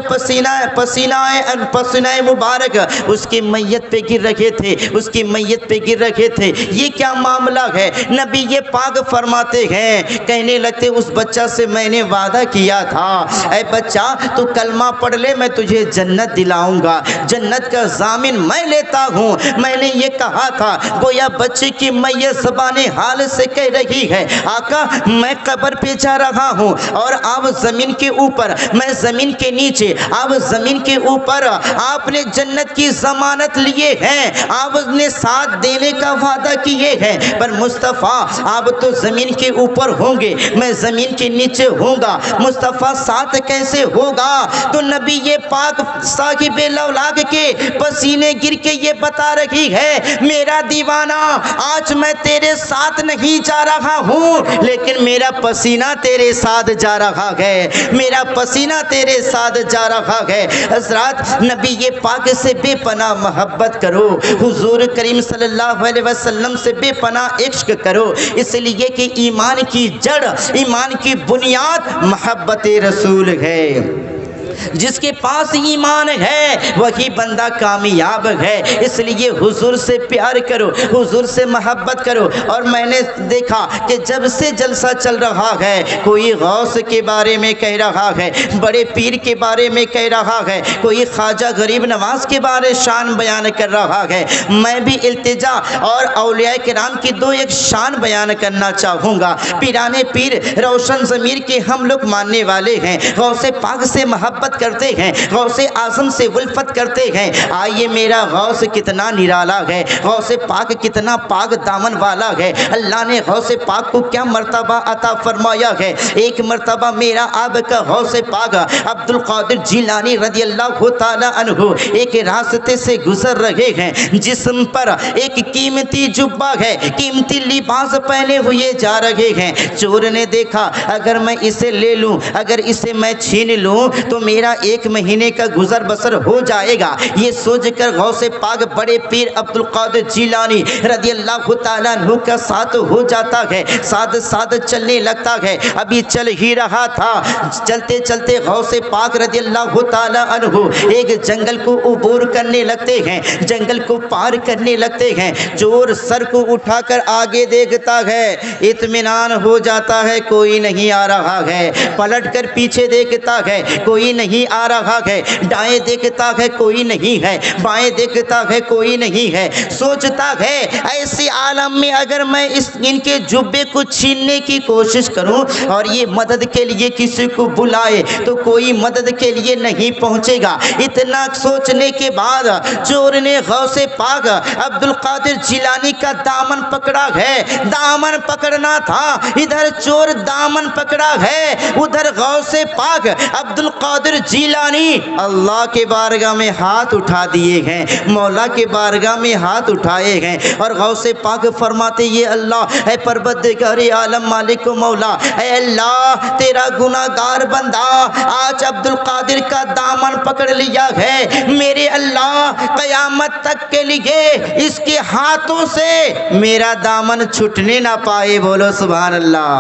پسینہ مبارک اس کی میت پہ گر رہے تھے، اس کی میت پہ گر رہے تھے، یہ کیا معاملہ ہے؟ نبی یہ پاک فرماتے ہیں کہنے لگتے اس بچہ سے میں نے وعدہ کیا تھا اے بچہ تو کلمہ پڑھ لے میں تجھے جنت دلاؤں گا، جنت کا ضامن میں لیتا ہوں۔ میں نے یہ کہا تھا، گویا بچے کی میت زبان حال سے کہہ رہی ہے آقا میں قبر پہ جا رہا ہوں اور آپ زمین کے اوپر میں زمین کے نیچے، آپ زمین کے اوپر، آپ نے جنت کی ضمانت لیے ہیں، آپ نے ساتھ دینے کا وعدہ کیے ہیں، پر مصطفیٰ آپ تو زمین کے اوپر ہوں گے میں زمین کے نیچے ہوں گا، مصطفیٰ ساتھ کیسے ہوگا؟ تو نبی یہ پاک صاحب لولاگ کے پسینے گر کے یہ بتا رہی ہے میرا دیوانہ آج میں تیرے ساتھ نہیں بھی جا رہا ہوں لیکن میرا پسینہ تیرے ساتھ جا رہا ہے، میرا پسینہ تیرے ساتھ جا رہا ہے۔ حضرات نبی پاک سے بے پناہ محبت کرو، حضور کریم صلی اللہ علیہ وسلم سے بے پناہ عشق کرو، اس لیے کہ ایمان کی جڑ، ایمان کی بنیاد محبت رسول ہے۔ جس کے پاس ایمان ہے وہی بندہ کامیاب ہے، اس لیے حضور سے پیار کرو، حضور سے محبت کرو۔ اور میں نے دیکھا کہ جب سے جلسہ چل رہا ہے کوئی غوث کے بارے میں کہہ رہا ہے، بڑے پیر کے بارے میں کہہ رہا ہے، کوئی خواجہ غریب نواز کے بارے شان بیان کر رہا ہے۔ میں بھی التجا اور اولیاء کرام کی دو ایک شان بیان کرنا چاہوں گا۔ پیرانے پیر روشن ضمیر کے ہم لوگ ماننے والے ہیں، غوث پاک سے محبت کرتے ہیں، غوث اعظم سے الفت کرتے ہیں۔ آئیے میرا غوث کتنا نرالا ہے، غوث پاک کتنا پاک دامن والا ہے۔ اللہ نے غوث پاک کو کیا مرتبہ عطا فرمایا ہے۔ ایک مرتبہ میرا آپ کا غوث پاک عبد القادر جیلانی رضی اللہ تعالی عنہ ایک راستے سے گزر رہے ہیں، جسم پر ایک قیمتی جبہ ہے، قیمتی لباس پہنے ہوئے جا رہے ہیں۔ چور نے دیکھا اگر میں اسے لے لوں، اگر اسے میں چھین لوں تو میرا ایک مہینے کا گزر بسر ہو جائے گا۔ یہ سوچ کر غوث پاک بڑے پیر عبد القادر جیلانی رضی اللہ تعالیٰ عنہ کا ساتھ ہو جاتا ہے، ساتھ ساتھ چلنے لگتا ہے۔ ابھی چل ہی رہا تھا، چلتے چلتے غوث پاک رضی اللہ تعالیٰ عنہ ایک جنگل کو عبور کرنے لگتے ہیں، جنگل کو پار کرنے لگتے ہیں۔ چور سر کو اٹھا کر آگے دیکھتا ہے، اطمینان ہو جاتا ہے کوئی نہیں آ رہا ہے، پلٹ کر پیچھے دیکھتا ہے کوئی نہیں آ رہا ہے، دائیں دیکھتا ہے کوئی نہیں ہے، بائیں دیکھتا ہے کوئی نہیں ہے۔ سوچتا ہے ایسی عالم میں اگر میں ان کے جبے کو چھیننے کی کوشش کروں اور یہ مدد کے لیے کسی کو بلائے تو کوئی مدد کے لیے نہیں پہنچے گا۔ اتنا سوچنے کے بعد چور نے غوث پاک عبد القادر جیلانی کا دامن پکڑا ہے، دامن پکڑنا تھا، ادھر چور دامن پکڑا ہے، ادھر غوث پاک عبد القادر جیلانی اللہ کے بارگاہ میں ہاتھ اٹھا دیے ہیں، مولا کے بارگاہ میں ہاتھ اٹھائے ہیں۔ اور غوث پاک فرماتے یہ اللہ اے پروردگار عالم مالک و مولا، اے اللہ تیرا گناہگار بندہ آج عبد القادر کا دامن پکڑ لیا ہے، میرے اللہ قیامت تک کے لیے اس کے ہاتھوں سے میرا دامن چھٹنے نہ پائے، بولو سبحان اللہ۔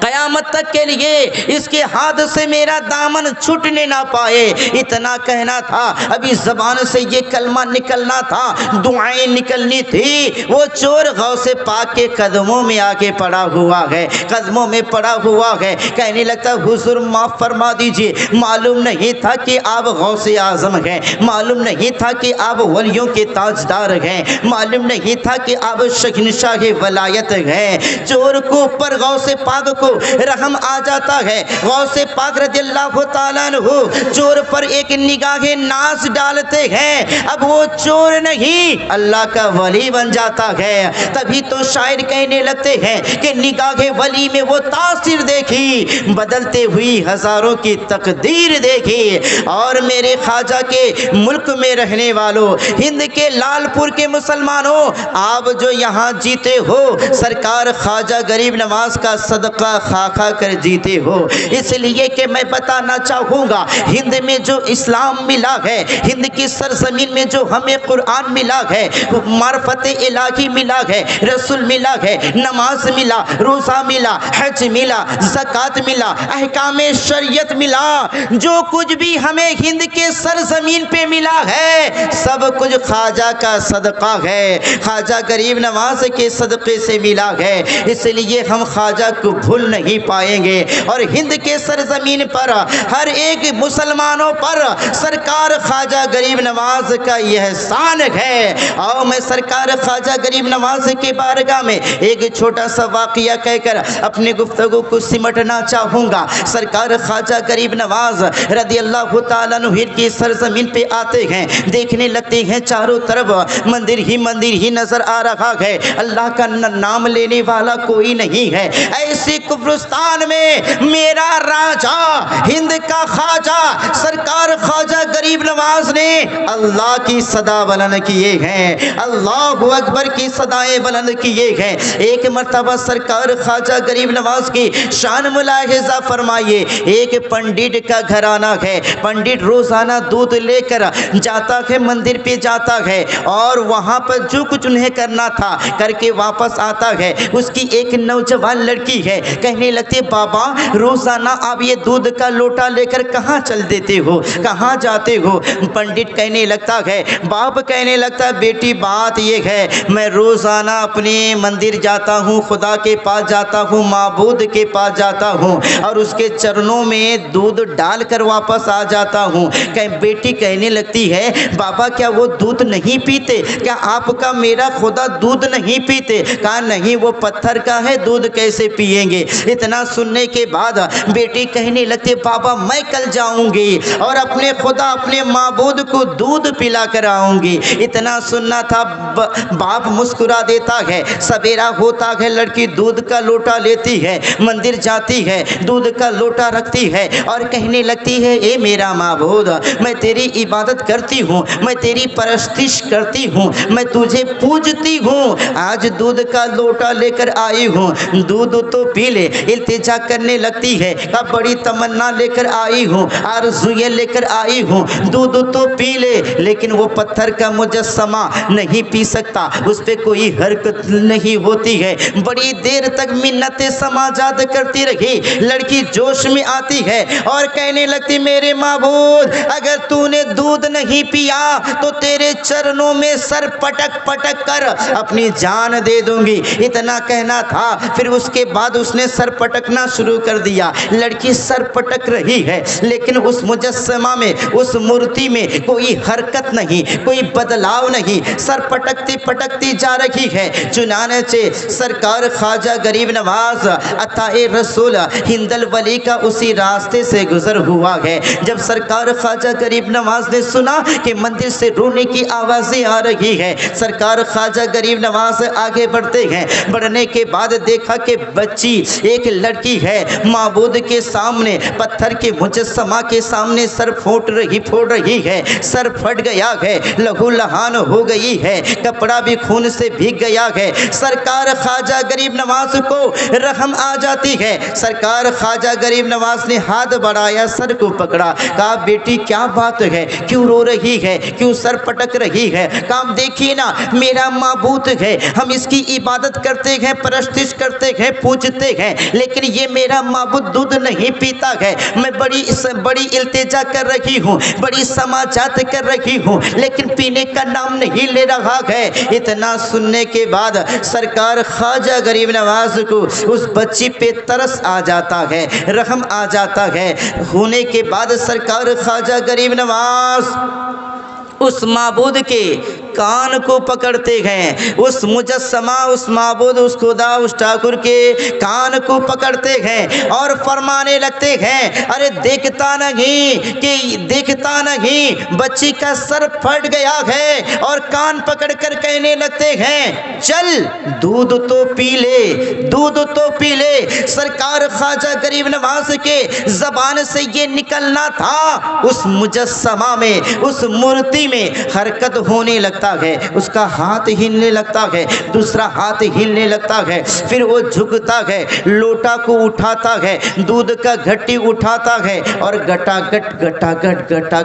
قیامت تک کے لیے اس کے ہاتھ سے میرا دامن چھٹنے نہ پائے، اتنا کہنا تھا۔ ابھی زبان سے یہ کلمہ نکلنا تھا، دعائیں نکلنی تھی۔ وہ چور غوث پاک کے قدموں میں آگے پڑا ہوا ہے، قدموں میں پڑا ہوا ہے، کہنے لگتا حضور معاف فرما دیجئے، معلوم نہیں تھا کہ آپ غوث اعظم ہیں، معلوم نہیں تھا کہ آپ ولیوں کے تاجدار ہیں، معلوم نہیں تھا کہ آپ شہنشاہ ولایت ہیں۔ چور کو پر غوث پاک کو رحم آ جاتا ہے، غوث پاک رضی اللہ تعالیٰ عنہ چور پر ایک نگاہ ناز ڈالتے ہیں۔ اب وہ چور نہیں اللہ کا ولی بن جاتا ہے۔ تبھی تو شاعر کہنے لگتے ہیں کہ نگاہ ولی میں وہ تاثیر دیکھی، بدلتے ہوئی ہزاروں کی تقدیر دیکھی۔ اور میرے خواجہ کے ملک میں رہنے والوں، ہند کے لال پور کے مسلمانوں، آپ جو یہاں جیتے ہو سرکار خواجہ غریب نواز کا صدقہ کھا کھا کر جیتے ہو، اس لیے کہ میں بتانا چاہوں گا ہند میں جو اسلام ملا ہے، ہند کی سرزمین میں جو ہمیں قرآن ملا ہے، معرفت الہی ملا ہے، رسول ملا ہے، نماز ملا، روزہ ملا، حج ملا، زکوٰۃ ملا، احکام شریعت ملا، جو کچھ بھی ہمیں ہند کے سرزمین پہ ملا ہے سب کچھ خواجہ کا صدقہ ہے، خواجہ غریب نواز کے صدقے سے ملا ہے۔ اس لیے ہم خواجہ کو بھول نہیں پائیں گے، اور ہند کے سرزمین پر ہر ایک مسلمانوں پر سرکار خواجہ غریب نواز کا یہ احسان ہے۔ اور میں سرکار خواجہ غریب نواز کے بارگاہ میں ایک چھوٹا سا واقعہ کہہ کر اپنی گفتگو کو سمٹنا چاہوں گا۔ سرکار خواجہ غریب نواز رضی اللہ تعالیٰ عنہ کی سرزمین پہ آتے ہیں، دیکھنے لگتے ہیں چاروں طرف مندر ہی نظر آ رہا ہے، اللہ کا نام لینے والا کوئی نہیں ہے۔ ایسی اسی قبرستان میں میرا راجا ہند کا خواجہ سرکار خواجہ غریب نواز نے اللہ کی صدا بلند کیے ہیں، اللہ اکبر کی صدائیں بلند کیے ہیں۔ ایک مرتبہ سرکار خواجہ غریب نواز کی شان ملاحظہ فرمائیے۔ ایک پنڈت کا گھرانہ ہے، پنڈت روزانہ دودھ لے کر جاتا ہے، مندر پہ جاتا ہے اور وہاں پر جو کچھ انہیں کرنا تھا کر کے واپس آتا ہے۔ اس کی ایک نوجوان لڑکی ہے، کہنے لگتی ہے بابا روزانہ آپ یہ دودھ کا لوٹا لے کر کہاں چل دیتے ہو، کہاں جاتے ہو؟ پنڈت کہنے لگتا ہے، باپ کہنے لگتا ہے بیٹی بات یہ ہے میں روزانہ اپنے مندر جاتا ہوں، خدا کے پاس جاتا ہوں، معبود کے پاس جاتا ہوں اور اس کے چرنوں میں دودھ ڈال کر واپس آ جاتا ہوں۔ بیٹی کہنے لگتی ہے بابا کیا وہ دودھ نہیں پیتے؟ کیا آپ کا میرا خدا دودھ نہیں پیتے؟ کہا نہیں، وہ پتھر کا ہے، دودھ کیسے پیئیں گے؟ اتنا سننے کے بعد بیٹی کہنے لگتی بابا میں کل جاؤں گی اور اپنے خدا اپنے معبود کو دودھ پلا کر آؤں گی۔ اتنا سننا تھا، باپ مسکرا دیتا ہے۔ سویرا ہوتا ہے، لڑکی دودھ کا لوٹا لیتی ہے، مندر جاتی ہے، دودھ کا لوٹا رکھتی ہے اور کہنے لگتی ہے اے میرا معبود میں تیری عبادت کرتی ہوں، میں تیری پرستش کرتی ہوں، میں تجھے پوجتی ہوں، آج دودھ کا لوٹا لے کر آئی ہوں، دودھ تو پی لے۔ التجا کرنے لگتی ہے، اب بڑی تمنا لے کر آئی ہوں، آرزویں لے کر آئی ہوں، دودھ تو پی لے، لیکن وہ پتھر کا مجسمہ نہیں پی سکتا، اس پہ کوئی حرکت نہیں ہوتی ہے۔ بڑی دیر تک منتیں سماجات کرتی رہی، لڑکی جوش میں آتی ہے اور کہنے لگتی میرے معبود اگر تو نے دودھ نہیں پیا تو تیرے چرنوں میں سر پٹک پٹک کر اپنی جان دے دوں گی۔ اتنا کہنا تھا، پھر اس کے بعد اس نے سر پٹکنا شروع کر دیا۔ لڑکی سر پٹک رہی ہے لیکن اس مجسمہ میں، اس مورتی میں کوئی حرکت نہیں، کوئی بدلاؤ نہیں، سر پٹکتی پٹکتی جا رہی ہے۔ چنانچہ سرکار خواجہ غریب نواز عطا رسول ہندل ولی کا اسی راستے سے گزر ہوا ہے۔ جب سرکار خواجہ غریب نواز نے سنا کہ مندر سے رونے کی آوازیں آ رہی ہے، سرکار خواجہ غریب نواز آگے بڑھتے ہیں۔ بڑھنے کے بعد دیکھا کہ بچی ایک لڑکی ہے، معبود کے سامنے پتھر کے مجسمہ کے سامنے سر پھوڑ رہی ہے، سر پھٹ گیا ہے، لہو لہان ہو گئی ہے، کپڑا بھی خون سے بھیگ گیا ہے۔ سرکار خواجہ غریب نواز کو رحم آ جاتی ہے۔ سرکار خواجہ غریب نواز نے ہاتھ بڑھایا، سر کو پکڑا، کہا بیٹی کیا بات ہے، کیوں رو رہی ہے، کیوں سر پٹک رہی ہے؟ کہا دیکھیے نا میرا معبود ہے، ہم اس کی عبادت کرتے ہیں، پرستش کرتے ہیں، پوجتے ہیں، لیکن یہ میرا معبود دودھ نہیں پیتا ہے۔ میں بڑی التجا کر رہی ہوں، بڑی سماجات کر رہی ہوں، لیکن پینے کا نام نہیں لے رہا ہے۔ اتنا سننے کے بعد سرکار خواجہ غریب نواز کو اس بچی پہ ترس آ جاتا ہے، رحم آ جاتا ہے۔ ہونے کے بعد سرکار خواجہ غریب نواز اس معبود کے کان کو پکڑتے ہیں، اس مجسمہ، اس معبود، اس خدا، اس ٹھاکر کے کان کو پکڑتے ہیں اور فرمانے لگتے ہیں ارے دیکھتا نہیں بچی کا سر پھٹ گیا ہے، اور کان پکڑ کر کہنے لگتے ہیں چل دودھ تو پی لے، دودھ تو پی لے۔ سرکار خواجہ غریب نواز کے زبان سے یہ نکلنا تھا، اس مجسمہ میں، اس مورتی میں حرکت ہونے لگتا ہے، اس کا ہاتھ ہلنے لگتا ہے، دوسرا ہاتھ ہلنے لگتا ہے، پھر وہ جھکتا ہے، لوٹا کو اٹھاتا ہے، دودھ کا گھٹی اٹھاتا ہے اور گٹا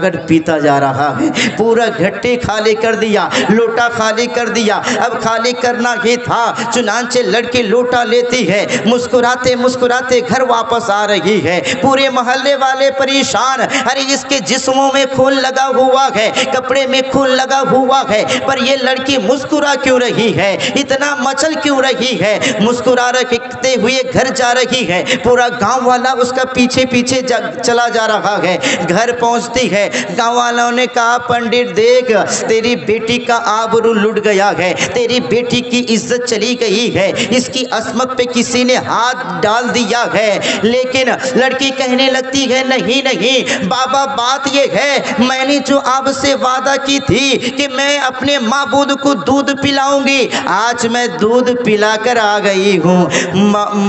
گٹ پیتا جا رہا ہے۔ پورا گھٹی خالی کر دیا، لوٹا خالی کر دیا، اب خالی کرنا ہی تھا۔ چنانچہ لڑکی لوٹا لیتی ہے، مسکراتے مسکراتے گھر واپس آ رہی ہے۔ پورے محلے والے پریشان، ارے اس کے جسموں میں خون لگا ہوا ہے، کپڑے میں خون لگا ہوا ہے، پر یہ لڑکی مسکرا کیوں رہی ہے، اتنا مچل کیوں رہی ہے؟ مسکرا رکھتے ہوئے گھر جا رہی ہے، پورا گاؤں والا اس کا پیچھے پیچھے چلا جا رہا ہے۔ گھر پہنچتی ہے، گاؤں والوں نے کہا پنڈت دیکھ تیری بیٹی کا آبرو لٹ گیا ہے، تیری بیٹی کی عزت چلی گئی ہے، اس کی عصمت پہ کسی نے ہاتھ ڈال دیا ہے۔ لیکن لڑکی کہنے لگتی ہے نہیں بابا، بات یہ ہے میں نے جو آپ سے وعدہ کی تھی کہ میں اپنے معبود کو دودھ پلاؤں گی، آج میں دودھ پلا کر آ گئی ہوں،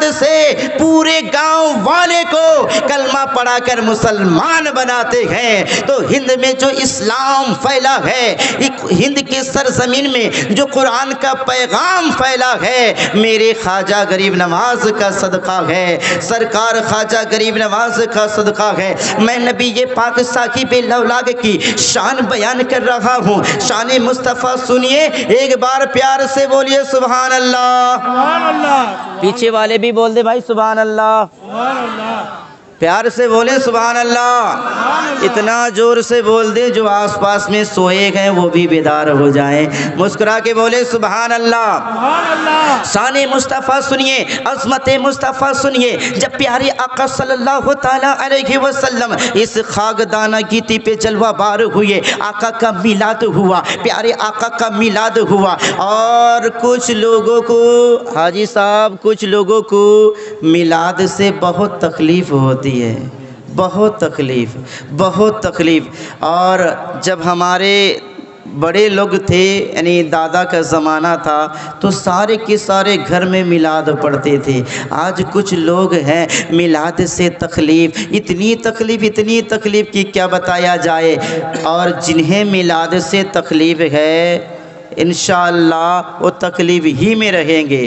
میلاد سے پورے گاؤں والے کو کلمہ پڑھا کر مسلمان بناتے ہیں۔ تو ہند میں جو اسلام پھیلا ہے، ہند کے سرزمین میں جو قرآن کا پیغام پھیلا ہے، میرے خواجہ غریب نواز کا صدقہ ہے، سرکار خواجہ غریب نواز کا صدقہ ہے۔ میں نبی پاک صاحب لولاگ کی شان بیان کر رہا ہوں۔ شان مصطفیٰ سنیے، ایک بار پیار سے بولیے سبحان اللہ۔ سبحان اللہ، پیچھے والے بھی بول دے بھائی سبحان اللہ، سبحان اللہ، پیار سے بولے سبحان اللہ۔ اتنا زور سے بول دے جو آس پاس میں سوئے ہیں وہ بھی بیدار ہو جائیں، مسکرا کے بولے سبحان اللہ۔ سبحان اللہ، شان مصطفیٰ سنیے، عظمت مصطفیٰ سنیے۔ جب پیارے آقا صلی اللہ تعالیٰ علیہ وسلم اس خاکدانہ گیتی پہ جلوہ بار ہوئے، آقا کا میلاد ہوا، پیارے آقا کا میلاد ہوا، اور کچھ لوگوں کو حاجی صاحب، کچھ لوگوں کو میلاد سے بہت تکلیف ہوتی ہے، بہت تکلیف۔ اور جب ہمارے بڑے لوگ تھے، یعنی دادا کا زمانہ تھا، تو سارے کے سارے گھر میں میلاد پڑھتے تھے۔ آج کچھ لوگ ہیں میلاد سے اتنی تکلیف کی کیا بتایا جائے۔ اور جنہیں میلاد سے تکلیف ہے انشاءاللہ وہ تکلیف ہی میں رہیں گے،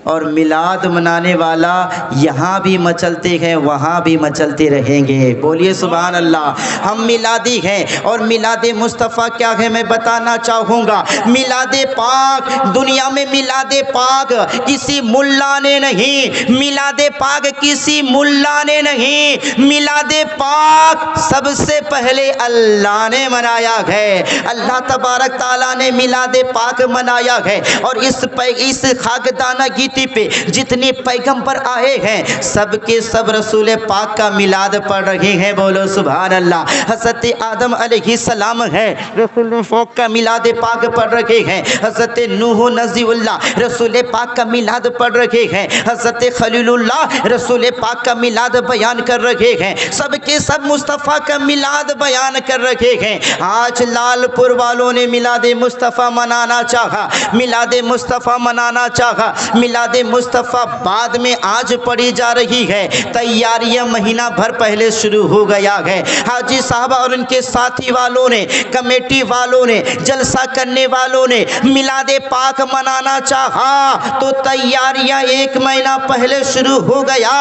اور میلاد منانے والا یہاں بھی مچلتے ہیں وہاں بھی مچلتے رہیں گے۔ بولیے سبحان اللہ۔ ہم میلادی ہیں، اور میلاد مصطفیٰ کیا ہے میں بتانا چاہوں گا۔ میلاد پاک، دنیا میں میلاد پاک کسی ملا نے نہیں، میلاد پاک کسی ملا نے نہیں، میلاد پاک سب سے پہلے اللہ نے منایا ہے۔ اللہ تبارک تعالیٰ نے میلاد پاک منایا ہے، اور اس خاکدانہ گیتی پہ جتنے پیغمبر آئے ہیں سب کے سب رسول پاک کا میلاد پڑھ رہے ہیں۔ بولو سبحان اللہ۔ حضرت آدم علیہ السلام ہے، رسول پاک کا میلاد پاک پڑھ رہے ہیں۔ حضرت نوح نبی اللہ رسول پاک کا میلاد پڑھ رہے ہیں۔ حضرت خلیل اللہ رسول پاک کا میلاد بیان کر رہے ہیں۔ سب کے سب مصطفیٰ کا میلاد بیان کر رہے ہیں۔ آج لال پور والوں نے میلاد مصطفیٰ منانا چاہا، میلاد مصطفیٰ منانا چاہا، میلاد مصطفیٰ بعد میں آج پڑھی جا رہی ہے، تیاریاں مہینہ بھر پہلے شروع ہو گیا ہے۔ حاجی صاحب اور ان کے ساتھی والوں نے، کمیٹی والوں نے، جلسہ کرنے والوں نے میلاد پاک منانا چاہا تو تیاریاں ایک مہینہ پہلے شروع ہو گیا،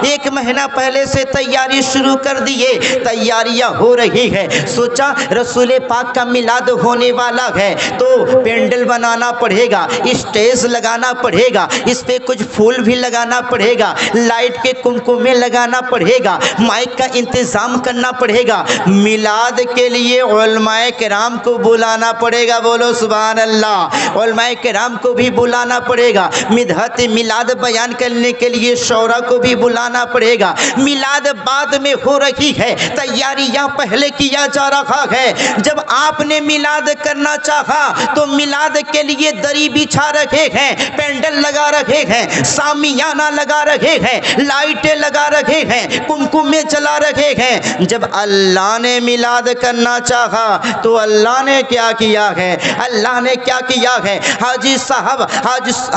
ایک مہینہ پہلے سے تیاری شروع کر دیے، تیاریاں ہو رہی ہے۔ سوچا رسول پاک کا میلاد ہونے والا ہے تو پینڈل بنانا پڑے گا، اسٹیج لگانا پڑے گا، اس پہ کچھ پھول بھی لگانا پڑے گا، لائٹ کے کمکمے لگانا پڑے گا، مائک کا انتظام کرنا پڑے گا، میلاد کے لیے علماء کرام کو بلانا پڑے گا۔ بولو سبحان اللہ۔ علماء کرام کو بھی بلانا پڑے گا، مدحت میلاد بیان کرنے کے لیے شعراء کو بھی بلانا پڑے گا۔ میلاد بعد میں ہو رہی ہے، تیاریاں پہلے کیا جا رہا ہے۔ جب آپ نے میلاد کرنا چاہا تو میلاد کے لیے دری بچھا رکھے ہیں، پینڈل لگا رکھے ہیں، سامیانہ لگا رکھے ہیں، لائٹیں لگا رکھے ہیں، کمکمے چلا رکھے ہیں۔ جب اللہ نے میلاد کرنا چاہا تو اللہ نے کیا کیا ہے؟ اللہ نے کیا کیا ہے؟ حاجی صاحب،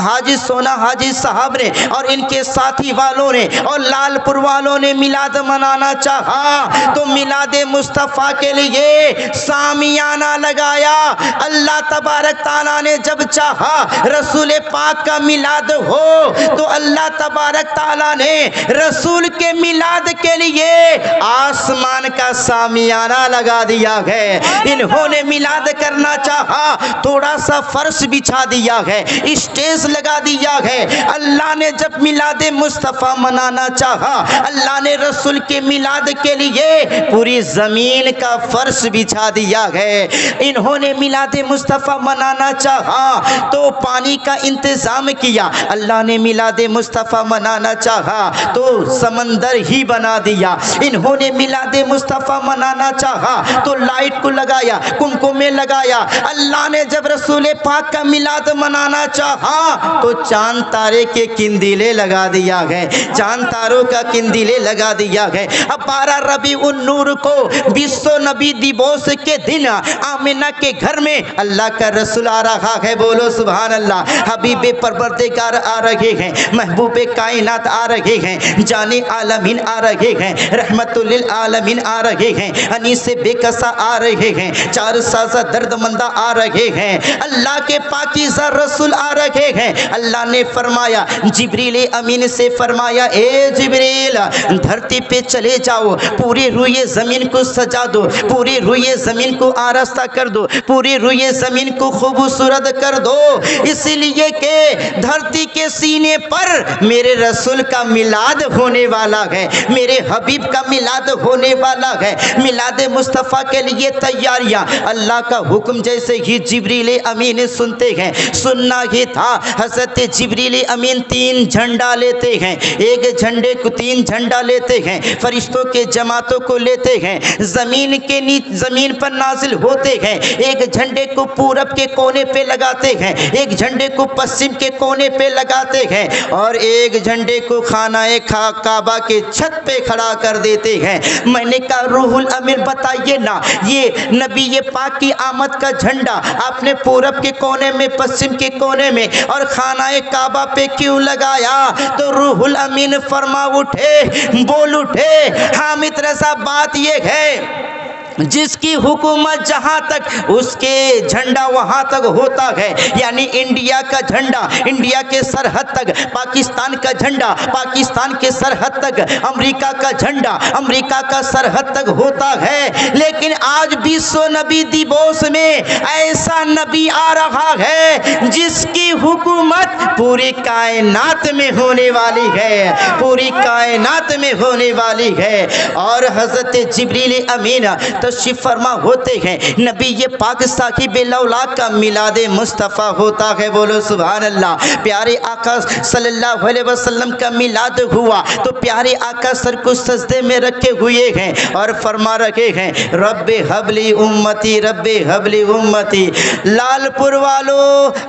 حاجی سونا حاجی صاحب نے اور ان کے ساتھی والوں نے اور لال پور والوں نے میلاد منانا چاہا تو میلاد مصطفیٰ کے لیے سامیانہ لگایا۔ اللہ تبارک تعالیٰ نے جب چاہا رسول پاک کا میلاد ہو تو اللہ تبارک تعالیٰ نے رسول کے میلاد کے لیے آسمان کا سامیانہ لگا دیا ہے۔ انہوں نے میلاد کرنا چاہا، تھوڑا سا فرش بچھا دیا ہے، اسٹیج لگا دیا ہے۔ اللہ نے جب میلاد مصطفیٰ منانا چاہا، اللہ نے رسول کے میلاد کے لیے پوری زمین کا فرش بچھا دیا ہے۔ انہوں نے میلاد مصطفیٰ منانا چاہا تو پانی کا انتظام کیا، اللہ نے میلاد مصطفیٰ منانا چاہا تو سمندر ہی بنا دیا۔ انہوں نے میلاد مصطفیٰ منانا چاہا تو لائٹ کو لگایا، کمکمے لگایا۔ اللہ نے جب رسول پاک کا میلاد منانا چاہا تو چاند تارے کے کندیلے لگا دیا ہے، چاند تاروں کا کندیلے لگا دیا ہے۔ اب 12 ربیع النور کو وشو نبی دیوس کے دن آمنہ کے گھر میں اللہ کا رسول آ رہا ہے۔ بولو سبحان اللہ۔ حبیب پروردگار سرکار آ رہے ہیں، محبوب کائنات آ رہے ہیں، جان عالمین آ رہے ہیں، رحمت للعالمین آ رہے ہیں، انیس بے کسا آ رہے ہیں، چار سازہ درد مندہ آ رہے ہیں، اللہ کے پاکیزہ رسول آ رہے ہیں۔ اللہ نے فرمایا، جبریل امین سے فرمایا، اے جبریل دھرتی پہ چلے جاؤ، پوری روئے زمین کو سجا دو، پوری روئے زمین کو آراستہ کر دو، پوری روئے زمین کو خوبصورت کر دو، اس لیے کہ دھرتی کے سینے پر میرے رسول کا میلاد ہونے والا ہے، میرے حبیب کا میلاد ہونے والا ہے۔ میلاد مصطفیٰ کے لیے تیاریاں، اللہ کا حکم جیسے ہی جبریل امین سنتے ہیں، سننا ہی تھا، حضرت جبریل امین تین جھنڈا لیتے ہیں، ایک جھنڈے کو تین جھنڈا لیتے ہیں، فرشتوں کے جماعتوں کو لیتے ہیں، زمین پر نازل ہوتے ہیں، ایک جھنڈے کو پورب کے کونے پہ لگاتے ہیں، ایک جھنڈے کو پشچم کے کونے پہ لگاتے ہیں، اور ایک جھنڈے کو خانہ کعبہ کے چھت پہ کھڑا کر دیتے ہیں۔ میں نے کہا روح الامین بتائیے نا، یہ نبی پاک کی آمد کا جھنڈا آپ نے پورب کے کونے میں، پشچم کے کونے میں اور خانہ کعبہ پہ کیوں لگایا؟ تو روح الامین فرما اٹھے، بول اٹھے، حامد رضا بات یہ ہے جس کی حکومت جہاں تک اس کے جھنڈا وہاں تک ہوتا ہے، یعنی انڈیا کا جھنڈا انڈیا کے سرحد تک، پاکستان کا جھنڈا پاکستان کے سرحد تک، امریکہ کا جھنڈا امریکہ کا سرحد تک ہوتا ہے۔ لیکن آج 20 نبی دیوس میں ایسا نبی آ رہا ہے جس کی حکومت پوری کائنات میں ہونے والی ہے، پوری کائنات میں ہونے والی ہے۔ اور حضرت جبریل امین تشریف فرما ہوتے ہیں، نبی یہ پاک صاحب لولا کا میلاد مصطفیٰ ہوتا ہے، بولو سبحان اللہ۔ پیارے آقا صلی اللہ علیہ وسلم کا میلاد ہوا تو پیارے آقا سر کو سجدے میں رکھے ہوئے ہیں اور فرما رکھے ہیں، رب حبلی امتی، رب حبلی امتی۔ لال پور والو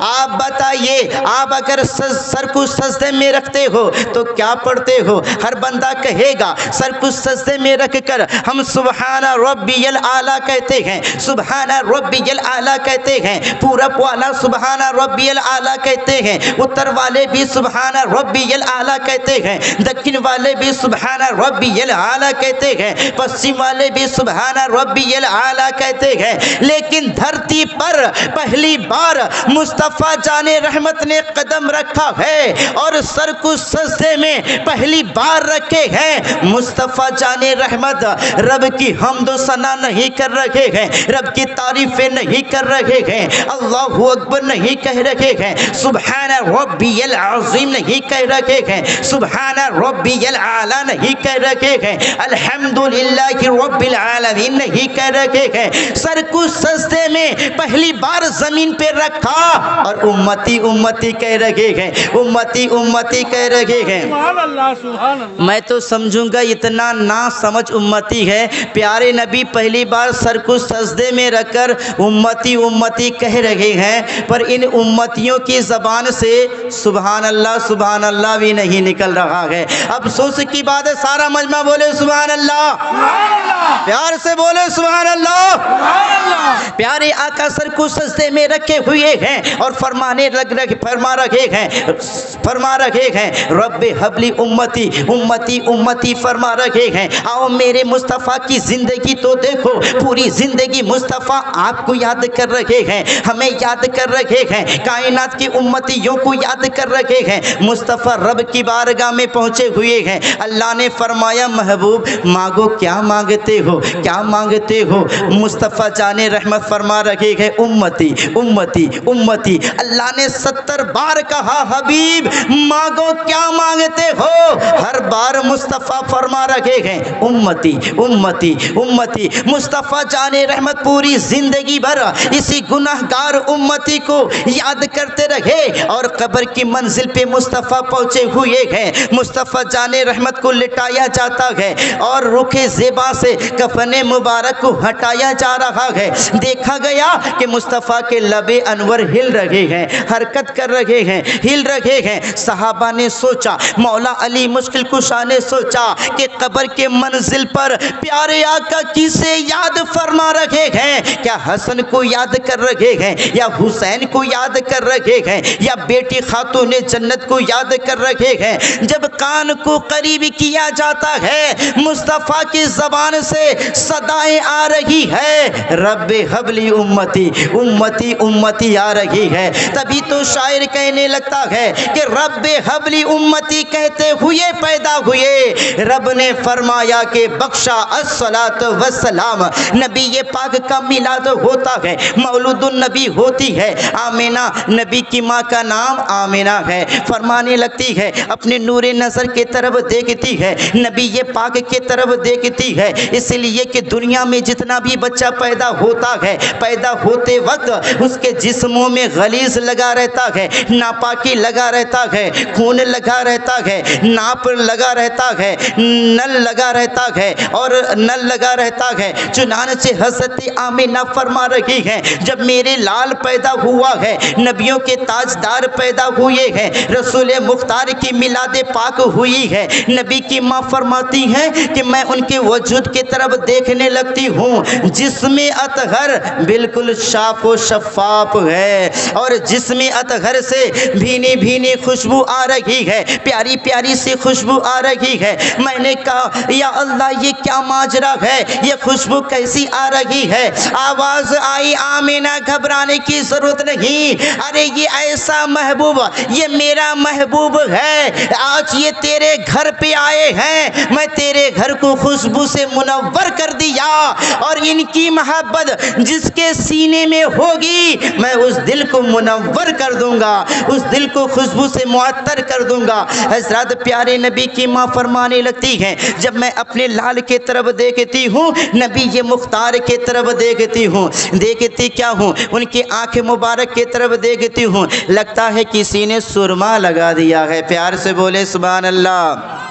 آپ بتائیے، آپ اگر سر کو سجدے میں رکھتے ہو تو کیا پڑھتے ہو؟ ہر بندہ کہے گا سر کو سجدے میں رکھ کر ہم سبحان ربی الاعلیٰ کہتے ہیں، سبحان ربی الاعلیٰ کہتے ہیں، پورب والا سبحان ربی الاعلیٰ کہتے ہیں، اتر والے بھی سبحان ربی الاعلیٰ کہتے ہیں، دکن والے بھی سبحان ربی الاعلیٰ کہتے ہیں، پشچم والے بھی سبحان ربی الاعلیٰ کہتے ہیں۔ لیکن دھرتی پر پہلی بار مصطفیٰ جان رحمت نے قدم رکھا ہے اور سر کو سجدے میں پہلی بار رکھے ہیں۔ مصطفیٰ جان رحمت رب کی حمد و ثنا نہیں کر رہے ہیں، رب کی تعریفیں نہیں کر رہے ہیں، اللہ اکبر نہیں کہہ رہے ہیں، سبحان ربی العظیم نہیں کہہ رہے ہیں، سبحان ربی الاعلی نہیں کہہ رہے ہیں، الحمدللہ رب العالمین نہیں کہہ رہے ہیں۔ سر کو سجدے میں پہلی بار زمین پہ رکھا اور امتی امتی کہہ رہے ہیں، امتی امتی کہہ رہے ہیں۔ سبحان اللہ، سبحان اللہ۔ میں تو سمجھوں گا اتنا نا سمجھ امتی ہے، پیارے نبی پہلی بار سر کو سجدے میں رکھ کر امتی امتی کہہ رہے ہیں، پر ان امتیوں کی زبان سے سبحان اللہ بھی نہیں نکل رہا ہے۔ افسوس کی بات ہے، سارا مجمع بولے سبحان اللہ، پیار سے بولے سبحان اللہ۔ پیارے آقا سر کو سجدے میں رکھے ہوئے ہیں اور فرما رہے ہیں رب حبلی امتی امتی امتی فرما رہے ہیں۔ آؤ میرے مصطفیٰ کی زندگی تو دیکھو، پوری زندگی مصطفیٰ آپ کو یاد کر رہے ہیں، ہمیں یاد کر رہے ہیں، کائنات کی امتیوں کو یاد کر رہے ہیں۔ مصطفیٰ رب کی بارگاہ میں پہنچے ہوئے ہیں، اللہ نے فرمایا محبوب مانگو، کیا مانگتے ہو، کیا مانگتے ہو؟ مصطفیٰ جان رحمت فرما رہے ہیں امتی امتی امتی۔ اللہ نے 70 بار کہا حبیب مانگو کیا مانگتے ہو، ہر بار مصطفیٰ فرما رہے ہیں امتی امتی امتی۔ مصطفیٰ جان رحمت پوری زندگی بھر اسی گناہگار امتی کو یاد کرتے رہے اور قبر کی منزل پہ مصطفیٰ پہنچے ہوئے ہیں۔ مصطفیٰ جان رحمت کو لٹایا جاتا ہے اور رخ زیبا سے کفن مبارک کو ہٹایا جا رہا ہے۔ دیکھا گیا کہ مصطفیٰ کے لب انور ہل رہے ہیں، حرکت کر رہے ہیں، ہل رہے ہیں۔ صحابہ نے سوچا، مولا علی مشکل کشا نے سوچا کہ قبر کے منزل پر پیارے آقا کسے یاد فرما رہے ہیں؟ کیا یا حسن کو یاد کر رہے ہیں یا حسین کو یاد کر رہے ہیں یا بیٹی خاتون جنت کو یاد کر رہے ہیں. جب کان کو قریب کیا جاتا ہے مصطفیٰ کی زبان سے صدائیں آ رہی ہے رب حبلی امتی امتی امتی آ رہی ہے. تبھی تو شاعر کہنے لگتا ہے کہ رب حبلی امتی کہتے ہوئے پیدا ہوئے. رب نے فرمایا کہ بخشا الصلاۃ والسلام. نبی پاک کا میلاد ہوتا ہے, مولود النبی ہوتی ہے. آمینہ نبی کی ماں کا نام آمینہ ہے. فرمانے لگتی ہے, اپنے نور نظر کے طرف دیکھتی ہے, نبی پاک کے طرف دیکھتی ہے. اس لیے کہ دنیا میں جتنا بھی بچہ پیدا ہوتا ہے پیدا ہوتے وقت اس کے جسموں میں غلیظ لگا رہتا ہے, ناپاکی لگا رہتا ہے, خون لگا رہتا ہے, ناپ لگا رہتا ہے, نل لگا رہتا ہے اور نل لگا رہتا ہے. چنانچہ حضرت آمینہ فرما رہی ہیں جب میرے لال پیدا ہوا ہے, نبیوں کے تاجدار پیدا ہوئے ہیں, رسول مختار کی میلاد پاک ہوئی ہے, نبی کی ماں فرماتی ہیں کہ میں ان کے وجود کے طرف دیکھنے لگتی ہوں. جسم اطہر بالکل صاف و شفاف ہے اور جسم اطہر سے بھینی بھینی خوشبو آ رہی ہے, پیاری پیاری سی خوشبو آ رہی ہے. میں نے کہا یا اللہ یہ کیا ماجرا ہے, یہ خوشبو کیسی آ رہی ہے؟ آواز آئی آمینہ گھبرانے کی ضرورت نہیں, ارے یہ ایسا محبوب یہ میرا محبوب ہے, آج یہ تیرے گھر پہ آئے ہیں, میں تیرے گھر کو خوشبو سے منور کر دیا اور ان کی محبت جس کے سینے میں ہوگی میں اس دل کو منور کر دوں گا, اس دل کو خوشبو سے معطر کر دوں گا. حضرت پیارے نبی کی ماں فرمانے لگتی ہیں جب میں اپنے لال کے طرف دیکھتی ہوں, نبی یہ مختار کے طرف دیکھتی ہوں, دیکھتی کیا ہوں ان کی آنکھ مبارک کے طرف دیکھتی ہوں, لگتا ہے کسی نے سرما لگا دیا ہے. پیار سے بولے سبحان اللہ.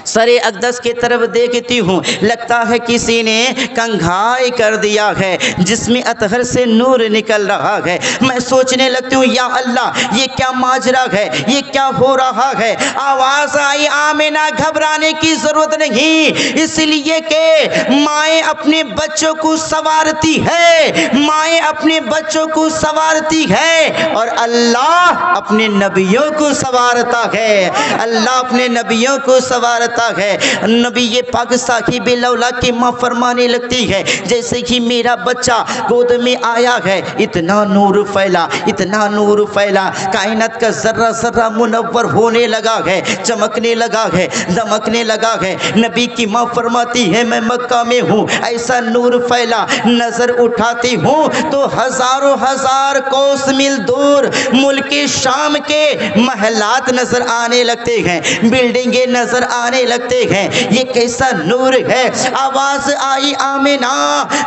سر اقدس کی طرف دیکھتی ہوں, لگتا ہے کسی نے کنگھائی کر دیا ہے, جس میں اطہر سے نور نکل رہا ہے. میں سوچنے لگتی ہوں یا اللہ یہ کیا ماجرا ہے, یہ کیا ہو رہا ہے؟ آواز آئی آمینہ گھبرانے کی ضرورت نہیں, اس لیے کہ مائیں اپنے بچوں کو سنوارتی ہے, مائیں اپنے بچوں کو سنوارتی ہے اور اللہ اپنے نبیوں کو سنوارتا ہے, اللہ اپنے نبیوں کو سنوارتا ہے. نبی یہ پاک صاحب لولا کی ماں فرمانے لگتی ہے جیسے ہی میرا بچہ گود میں آیا ہے اتنا نور پھیلا, اتنا نور پھیلا, کائنات کا ذرہ ذرہ منور ہونے لگا ہے, چمکنے لگا ہے, دمکنے لگا ہے. نبی کی ماں فرماتی ہے میں مکہ میں ہوں, ایسا نور پھیلا, نظر اٹھاتی ہوں تو ہزاروں ہزار کوس میل دور ملک شام کے محلات نظر آنے لگتے ہیں, بلڈنگیں نظر آنے لگتے ہیں. یہ کیسا نور ہے؟ آواز آئی آمینہ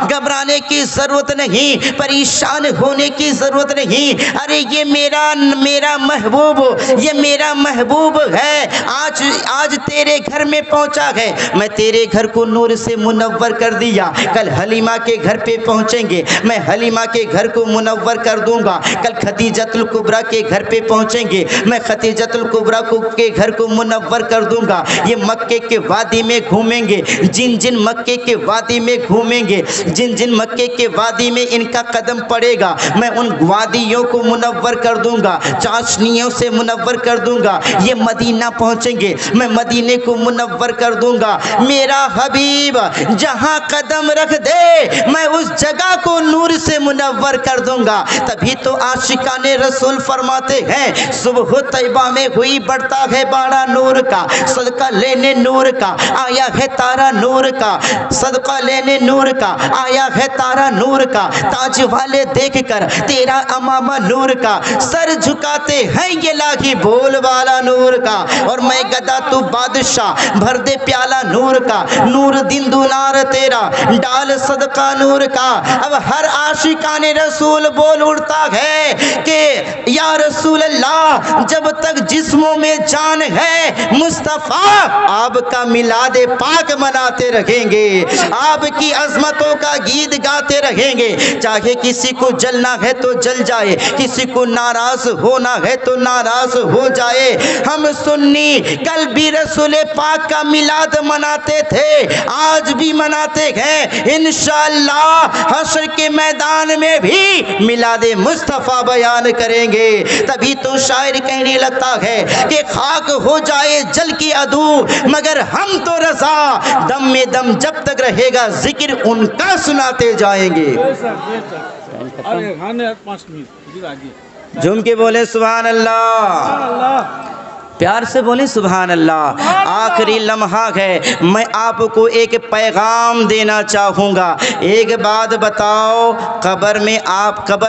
گھبرانے کی ضرورت نہیں, پریشان ہونے کی ضرورت نہیں, ارے یہ میرا محبوب, یہ میرا محبوب ہے, آج تیرے گھر میں پہنچا ہے, میں تیرے گھر کو نور سے منور کر دیا. کل حلیمہ کے گھر پہ پہنچیں گے, میں حلیمہ کے گھر کو منور کر دوں گا. کل خدیجۃ الکبریٰ کے گھر پہ پہنچیں گے, میں خدیجۃ الکبریٰ کے گھر کو منور کر دوں گا. یہ مکے کے وادی میں گھومیں گے, جن مکے کے وادی میں گھومیں گے, جن مکے کے وادی میں ان کا قدم پڑے گا میں ان وادیوں کو منور کر دوں گا, چاشنیوں سے منور کر دوں گا. یہ مدینہ پہنچیں گے, میں مدینے کو منور کر دوں گا. میرا حبیب جہاں قدم رکھ دے میں اس جگہ کو نور سے منور کر دوں گا. تبھی تو عاشقان رسول فرماتے ہیں صبح طیبہ میں ہوئی بڑھتا ہے باڑا نور کا, صدقہ لینے نور کا آیا ہے تارا نور کا, صدقہ لینے نور کا آیا ہے تارا نور کا. تاج والے دیکھ کر تیرا امامہ نور کا, سر جھکاتے ہیں یہ لاگی بول والا نور کا. اور میں گدا تو بادشاہ بھر دے پیالہ نور کا, نور دن دولار تیرا ڈال صدقہ نور کا. اب ہر عاشقان رسول بول اڑتا ہے کہ یا رسول اللہ جب تک جسموں میں جان ہے مصطفیٰ آپ کا میلاد پاک مناتے رہیں گے, آپ کی عظمتوں کا گیت گاتے رہیں گے. چاہے کسی کو جلنا ہے تو جل جائے, کسی کو ناراض ہونا ہے تو ناراض ہو جائے. ہم سنی کل بھی رسول پاک کا میلاد مناتے تھے, آج بھی مناتے ہیں. انشاءاللہ حشر کے میدان میں بھی میلاد مصطفیٰ بیان کریں گے۔ تبھی تو شاعر کہنے لگتا ہے کہ خاک ہو جائے جل کی عدو مگر ہم تو رضا، دم میں دم جب تک رہے گا ذکر ان کا سناتے جائیں گے۔ جھوم کے بولے سبحان اللہ، پیار سے بولیں سبحان اللہ۔ آخری لمحہ ہے، میں آپ کو ایک پیغام دینا چاہوں گا۔ ایک بات بتاؤ، قبر میں آپ قبر